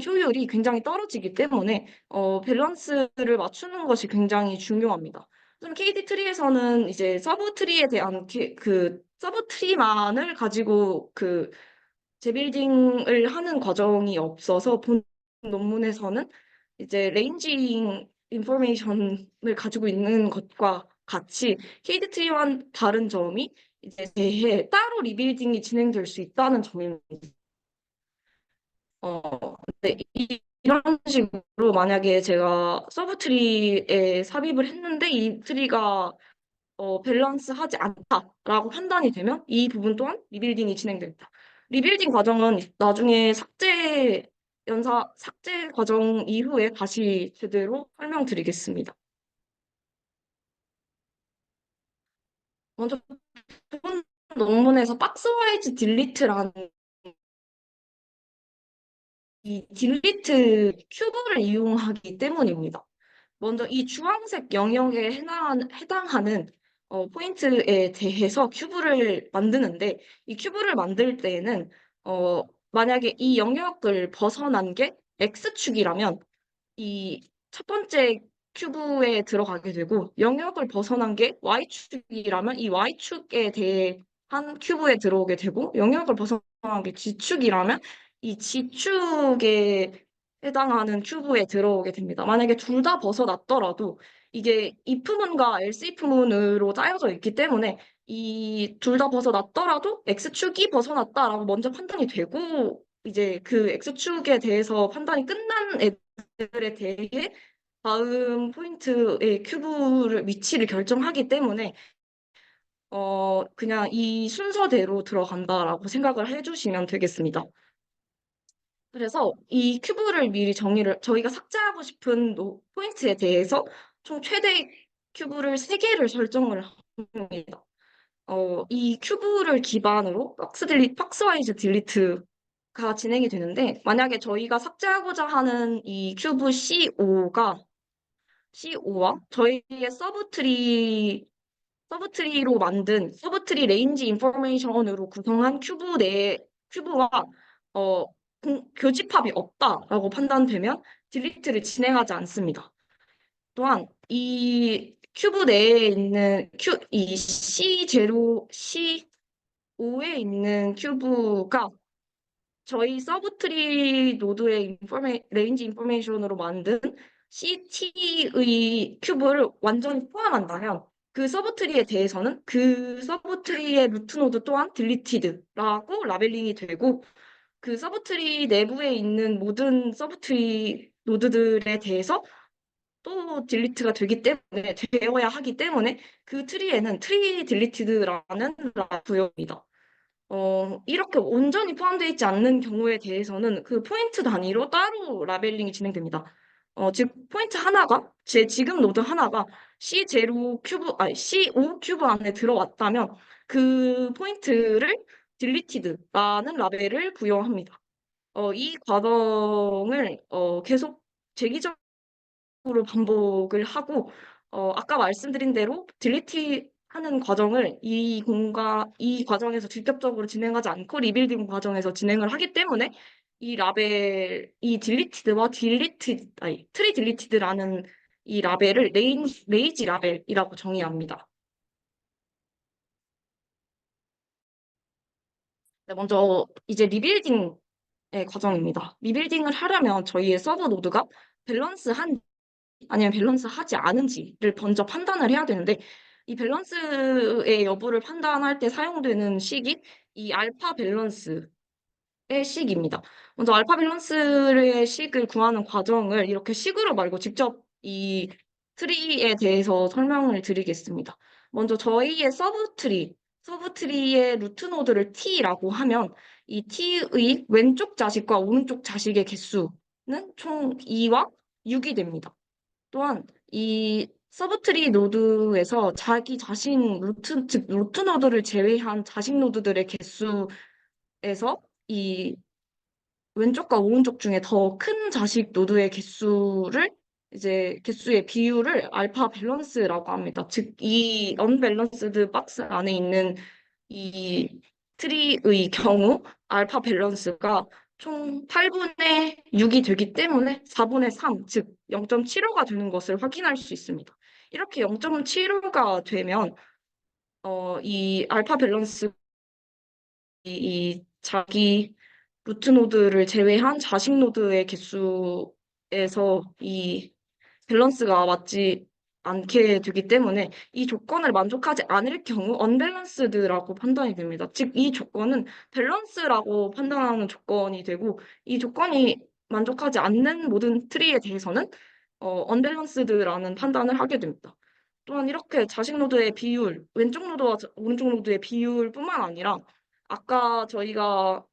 효율이 굉장히 떨어지기 때문에 밸런스를 맞추는 것이 굉장히 중요합니다. 좀 KD 트리에서는 이제 서브 트리에 대한 그 서브 트리만을 가지고 그 재빌딩을 하는 과정이 없어서 본 논문에서는 이제 레인징 인포메이션을 가지고 있는 것과 같이 KDT와는 다른 점이 이제 대해 따로 리빌딩이 진행될 수 있다는 점입니다. 근데 이런 식으로 만약에 제가 서브 트리에 삽입을 했는데 이 트리가 밸런스하지 않다라고 판단이 되면 이 부분 또한 리빌딩이 진행됩니다. 리빌딩 과정은 나중에 삭제 과정 이후에 다시 제대로 설명드리겠습니다. 먼저 본 논문에서 박스와이즈 딜리트라는 이 딜리트 큐브를 이용하기 때문입니다. 먼저 이 주황색 영역에 해당하는 포인트에 대해서 큐브를 만드는데 이 큐브를 만들 때에는 만약에 이 영역을 벗어난 게 X축이라면 이 첫 번째 큐브에 들어가게 되고 영역을 벗어난 게 Y축이라면 이 Y축에 대한 큐브에 들어오게 되고 영역을 벗어난 게 G축이라면 이 G축에 해당하는 큐브에 들어오게 됩니다. 만약에 둘 다 벗어났더라도 이게 if문과 else if문으로 짜여져 있기 때문에 이 둘 다 벗어났더라도 X축이 벗어났다라고 먼저 판단이 되고 이제 그 X축에 대해서 판단이 끝난 애들에 대해 다음 포인트의 큐브를 위치를 결정하기 때문에 그냥 이 순서대로 들어간다라고 생각을 해주시면 되겠습니다. 그래서 이 큐브를 미리 저희가 삭제하고 싶은 포인트에 대해서 총 최대 큐브를 3개를 설정을 합니다. 이 큐브를 기반으로 박스와이즈 딜리트가 진행이 되는데, 만약에 저희가 삭제하고자 하는 이 큐브 C5와 저희의 서브트리로 만든 서브트리 레인지 인포메이션으로 구성한 큐브와 어, 교집합이 없다라고 판단되면 딜리트를 진행하지 않습니다. 또한 이 큐브 내에 있는 이 C0, C5에 있는 큐브가 저희 서브트리 노드의 레인지 인포메이션으로 만든 CT의 큐브를 완전히 포함한다면 그 서브트리에 대해서는 그 서브트리의 루트 노드 또한 딜리티드라고 라벨링이 되고 그 서브트리 내부에 있는 모든 서브트리 노드들에 대해서 또 딜리트가 되기 때문에 되어야 하기 때문에 그 트리에는 트리 딜리티드라는 구역입니다. 이렇게 온전히 포함되어 있지 않는 경우에 대해서는 그 포인트 단위로 따로 라벨링이 진행됩니다. 즉, 포인트 하나가, 제 지금 노드 하나가 C0 큐브, 아니, C5 큐브 안에 들어왔다면 그 포인트를 딜리티드라는 라벨을 부여합니다. 이 과정을 계속 재기적으로 반복을 하고, 아까 말씀드린 대로 딜리트 하는 과정을 이 과정에서 직접적으로 진행하지 않고 리빌딩 과정에서 진행을 하기 때문에 이 딜리티드와 아니, 트리 딜리티드라는 이 라벨을 레이지 라벨이라고 정의합니다. 네, 먼저 이제 리빌딩의 과정입니다. 리빌딩을 하려면 저희의 서버 노드가 밸런스한 아니면 밸런스 하지 않은지를 먼저 판단을 해야 되는데 이 밸런스의 여부를 판단할 때 사용되는 식이 이 알파 밸런스의 식입니다. 먼저 알파 밸런스의 식을 구하는 과정을 이렇게 식으로 말고 직접 이 트리에 대해서 설명을 드리겠습니다. 먼저 저희의 서브트리의 루트 노드를 t라고 하면 이 t의 왼쪽 자식과 오른쪽 자식의 개수는 총 2와 6이 됩니다. 또한 이 서브트리 노드에서 자기 자신 즉 루트 노드를 제외한 자식 노드들의 개수에서 이 왼쪽과 오른쪽 중에 더 큰 자식 노드의 개수의 비율을 알파 밸런스라고 합니다. 즉 이 언밸런스드 박스 안에 있는 이 트리의 경우 알파 밸런스가 총 8분의 6이 되기 때문에 4분의 3, 즉 0.75가 되는 것을 확인할 수 있습니다. 이렇게 0.75가 되면 이 알파 밸런스 이 자기 루트 노드를 제외한 자식 노드의 개수에서 이 밸런스가 맞지 않게 되기 때문에 이 조건을 만족하지 않을 경우 언밸런스드라고 판단이 됩니다. 즉, 이 조건은 밸런스라고 판단하는 조건이 되고 이 조건이 만족하지 않는 모든 트리에 대해서는 언밸런스드라는 판단을 하게 됩니다. 또한 이렇게 자식 노드의 비율, 왼쪽 노드와 오른쪽 노드의 비율뿐만 아니라 아까 저희가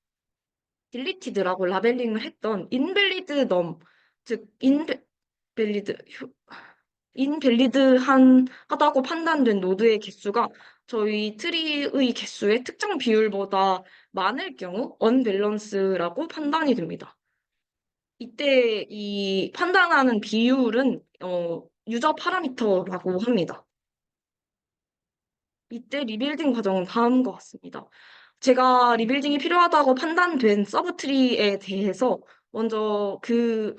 딜리티드라고 라벨링을 했던 인밸리드 넘, 즉 인밸리드 하다고 판단된 노드의 개수가 저희 트리의 개수의 특정 비율보다 많을 경우 언밸런스라고 판단이 됩니다. 이때 이 판단하는 비율은 유저 파라미터라고 합니다. 이때 리빌딩 과정은 다음과 같습니다. 제가 리빌딩이 필요하다고 판단된 서브트리에 대해서 먼저 그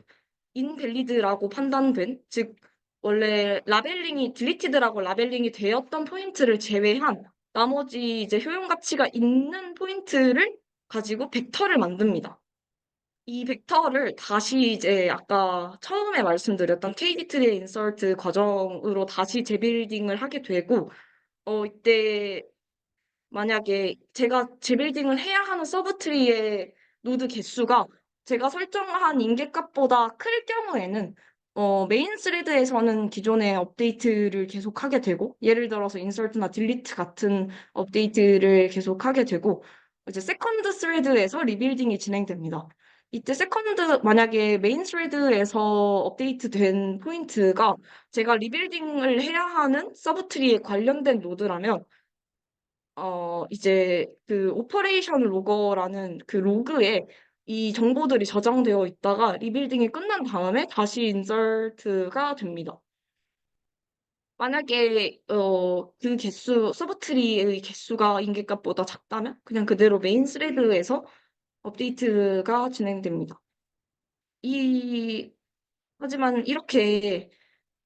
인밸리드라고 판단된, 즉 원래 딜리티드라고 라벨링이 되었던 포인트를 제외한 나머지 이제 효용 가치가 있는 포인트를 가지고 벡터를 만듭니다. 이 벡터를 다시 이제 아까 처음에 말씀드렸던 KD 트리 인서트 과정으로 다시 재빌딩을 하게 되고 이때 만약에 제가 재빌딩을 해야 하는 서브트리의 노드 개수가 제가 설정한 인계값보다 클 경우에는 메인 스레드에서는 기존의 업데이트를 계속하게 되고 예를 들어서 인설트나 딜리트 같은 업데이트를 계속하게 되고 이제 세컨드 스레드에서 리빌딩이 진행됩니다. 이때 만약에 메인 스레드에서 업데이트된 포인트가 제가 리빌딩을 해야 하는 서브트리에 관련된 노드라면 이제 그 오퍼레이션 로거라는 그 로그에 이 정보들이 저장되어 있다가 리빌딩이 끝난 다음에 다시 인설트가 됩니다. 만약에 서브트리의 개수가 인계값보다 작다면 그냥 그대로 메인 스레드에서 업데이트가 진행됩니다. 이, 하지만 이렇게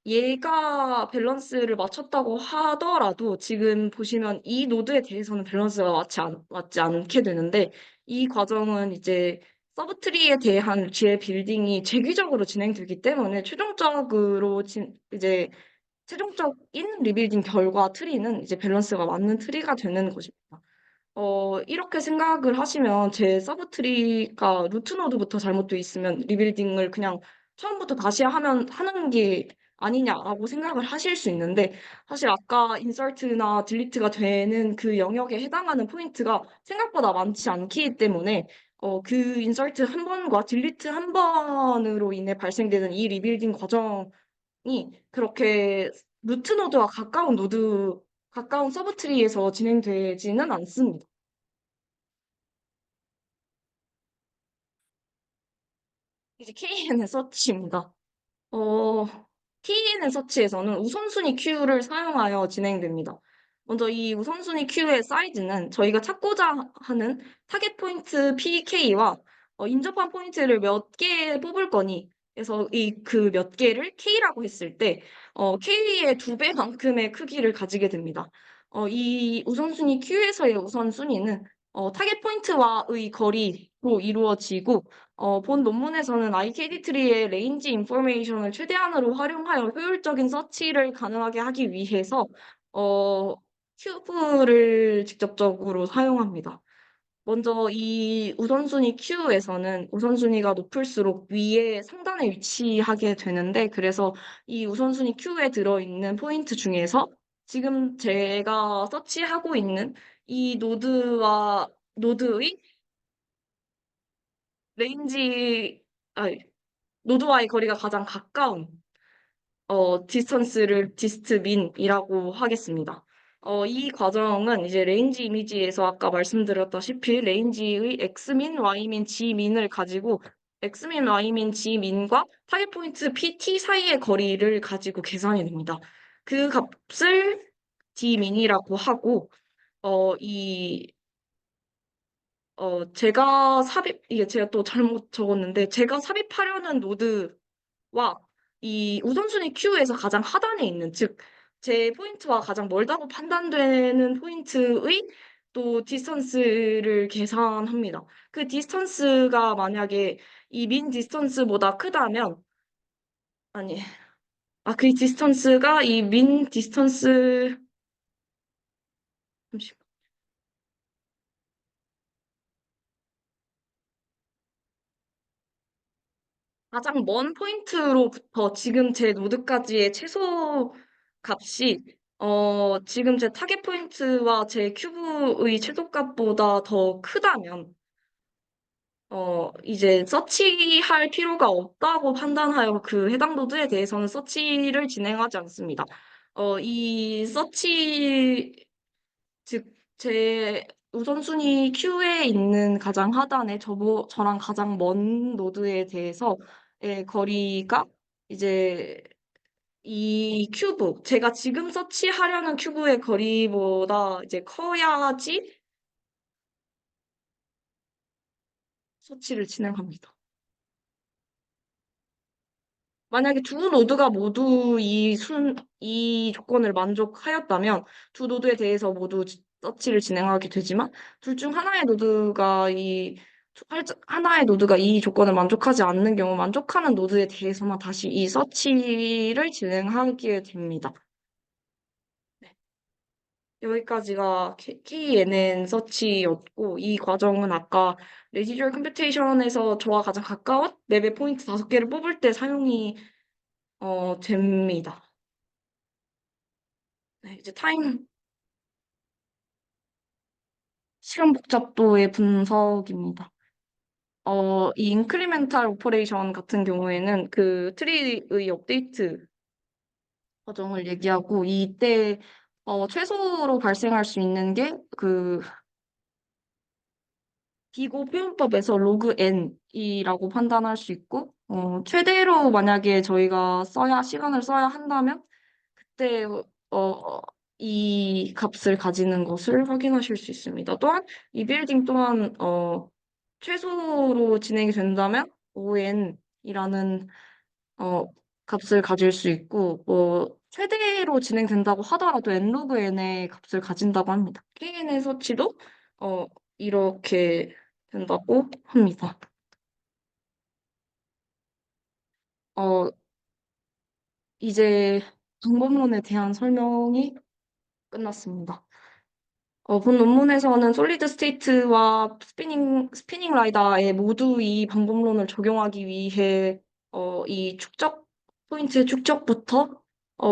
얘가 밸런스를 맞췄다고 하더라도 지금 보시면 이 노드에 대해서는 밸런스가 맞지 않게 되는데 이 과정은 이제 서브트리에 대한 지혜 빌딩이 재규적으로 진행되기 때문에 이제 최종적인 리빌딩 결과 트리는 이제 밸런스가 맞는 트리가 되는 것입니다. 이렇게 생각을 하시면 제 서브트리가 루트 노드부터 잘못되어 있으면 리빌딩을 그냥 처음부터 다시 하는 게 아니냐라고 생각을 하실 수 있는데 사실 아까 인서트나 딜리트가 되는 그 영역에 해당하는 포인트가 생각보다 많지 않기 때문에 그 인서트 한 번과 딜리트 한 번으로 인해 발생되는 이 리빌딩 과정이 그렇게 루트 노드와 가까운 서브트리에서 진행되지는 않습니다. 이제 KN의 서치입니다. 어, KN의 서치에서는 우선순위 큐를 사용하여 진행됩니다. 먼저 이 우선순위 큐의 사이즈는 저희가 찾고자 하는 타겟 포인트 PK와 인접한 포인트를 몇 개 뽑을 거니 그래서 이 그 몇 개를 K라고 했을 때 K의 두 배만큼의 크기를 가지게 됩니다. 이 우선순위 큐에서의 우선순위는 타겟 포인트와의 거리로 이루어지고 본 논문에서는 IKD 트리의 레인지 인포메이션을 최대한으로 활용하여 효율적인 서치를 가능하게 하기 위해서 어, 큐브를 직접적으로 사용합니다. 먼저 이 우선순위 큐에서는 우선순위가 높을수록 위에 상단에 위치하게 되는데 그래서 이 우선순위 큐에 들어있는 포인트 중에서 지금 제가 서치하고 있는 이 노드의 레인지, 아, 노드와의 거리가 가장 가까운 디스트민이라고 하겠습니다. 이 과정은 이제 레인지 이미지에서 아까 말씀드렸다시피 레인지의 X민, Y민, G민을 가지고 X민, Y민, G민과 타겟 포인트 PT 사이의 거리를 가지고 계산이 됩니다. 그 값을 D민이라고 하고 이 이게 제가 또 잘못 적었는데, 제가 삽입하려는 노드와 이 우선순위 큐에서 가장 하단에 있는, 즉, 제 포인트와 가장 멀다고 판단되는 포인트의 또 디스턴스를 계산합니다. 그 디스턴스가 만약에 이 민 디스턴스보다 크다면, 아니, 그 디스턴스가 이 민 디스턴스, 잠시만. 가장 먼 포인트로부터 지금 제 노드까지의 최소 값이 지금 제 타겟 포인트와 제 큐브의 최소 값보다 더 크다면 이제 서치할 필요가 없다고 판단하여 그 해당 노드에 대해서는 서치를 진행하지 않습니다. 이 서치 즉 제 우선순위 큐에 있는 가장 하단에 저랑 가장 먼 노드에 대해서의 거리가 이제 이 큐브, 제가 지금 서치하려는 큐브의 거리보다 이제 커야지 서치를 진행합니다. 만약에 두 노드가 모두 이 조건을 만족하였다면 두 노드에 대해서 모두 서치를 진행하게 되지만 둘 중 하나의 노드가 이 조건을 만족하지 않는 경우 만족하는 노드에 대해서만 다시 이 서치를 진행하게 됩니다. 네. 여기까지가 KNN 서치였고 이 과정은 아까 레지듀얼 컴퓨테이션에서 저와 가장 가까운 맵의 포인트 5개를 뽑을 때 사용이 됩니다. 네, 이제 시간 복잡도의 분석입니다. 이 인크리멘탈 오퍼레이션 같은 경우에는 그 트리의 업데이트 과정을 얘기하고 이때 최소로 발생할 수 있는 게 그 비고 표현법에서 로그 n이라고 판단할 수 있고 최대로 만약에 저희가 시간을 써야 한다면 그때 이 값을 가지는 것을 확인하실 수 있습니다. 또한 이 빌딩 또한 최소로 진행이 된다면 ON이라는 값을 가질 수 있고, 뭐, 최대로 진행된다고 하더라도 n로그 n의 값을 가진다고 합니다. KN의 수치도, 어, 이렇게 된다고 합니다. 어, 이제 방법론에 대한 설명이 끝났습니다. 본 논문에서는 솔리드 스테이트와 스피닝 라이다에 모두 이 방법론을 적용하기 위해 이 포인트의 축적부터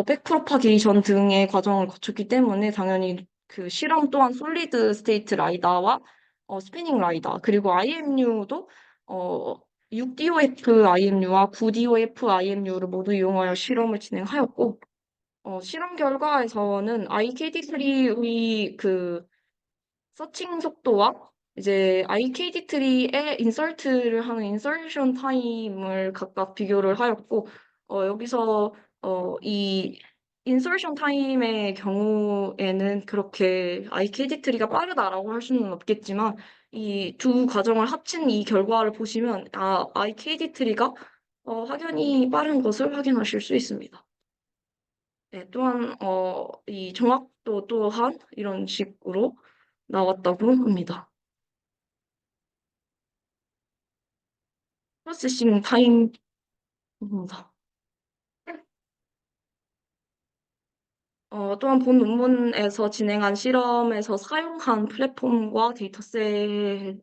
백프로파게이션 등의 과정을 거쳤기 때문에 당연히 그 실험 또한 솔리드 스테이트 라이다와 스피닝 라이다 그리고 IMU도 6DOF IMU와 9DOF IMU를 모두 이용하여 실험을 진행하였고 실험 결과에서는 IKD3의 그 서칭 속도와 이제 IKD 트리에 인설트를 하는 인설션 타임을 각각 비교를 하였고 여기서 이 인설션 타임의 경우에는 그렇게 IKD 트리가 빠르다라고 할 수는 없겠지만 이 두 과정을 합친 이 결과를 보시면 IKD 트리가 확연히 빠른 것을 확인하실 수 있습니다. 네, 또한 이 정확도 또한 이런 식으로 나왔다고 합니다. 프로세싱 타임입니다. 또한 본 논문에서 진행한 실험에서 사용한 플랫폼과 데이터셋이고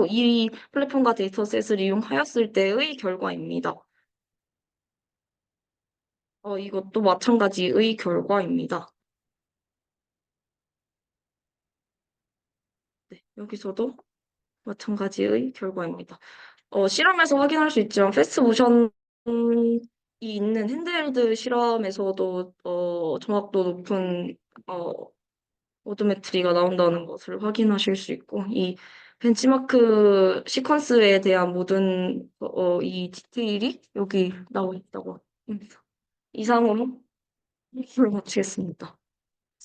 이 플랫폼과 데이터셋을 이용하였을 때의 결과입니다. 이것도 마찬가지의 결과입니다. 네, 여기서도 마찬가지의 결과입니다. 실험에서 확인할 수 있지만 패스트 모션이 있는 핸드헬드 실험에서도 정확도 높은 어, 오도메트리가 나온다는 것을 확인하실 수 있고 이 벤치마크 시퀀스에 대한 모든 이 디테일이 여기 나와 있다고 합니다. 이상으로 수업을 마치겠습니다.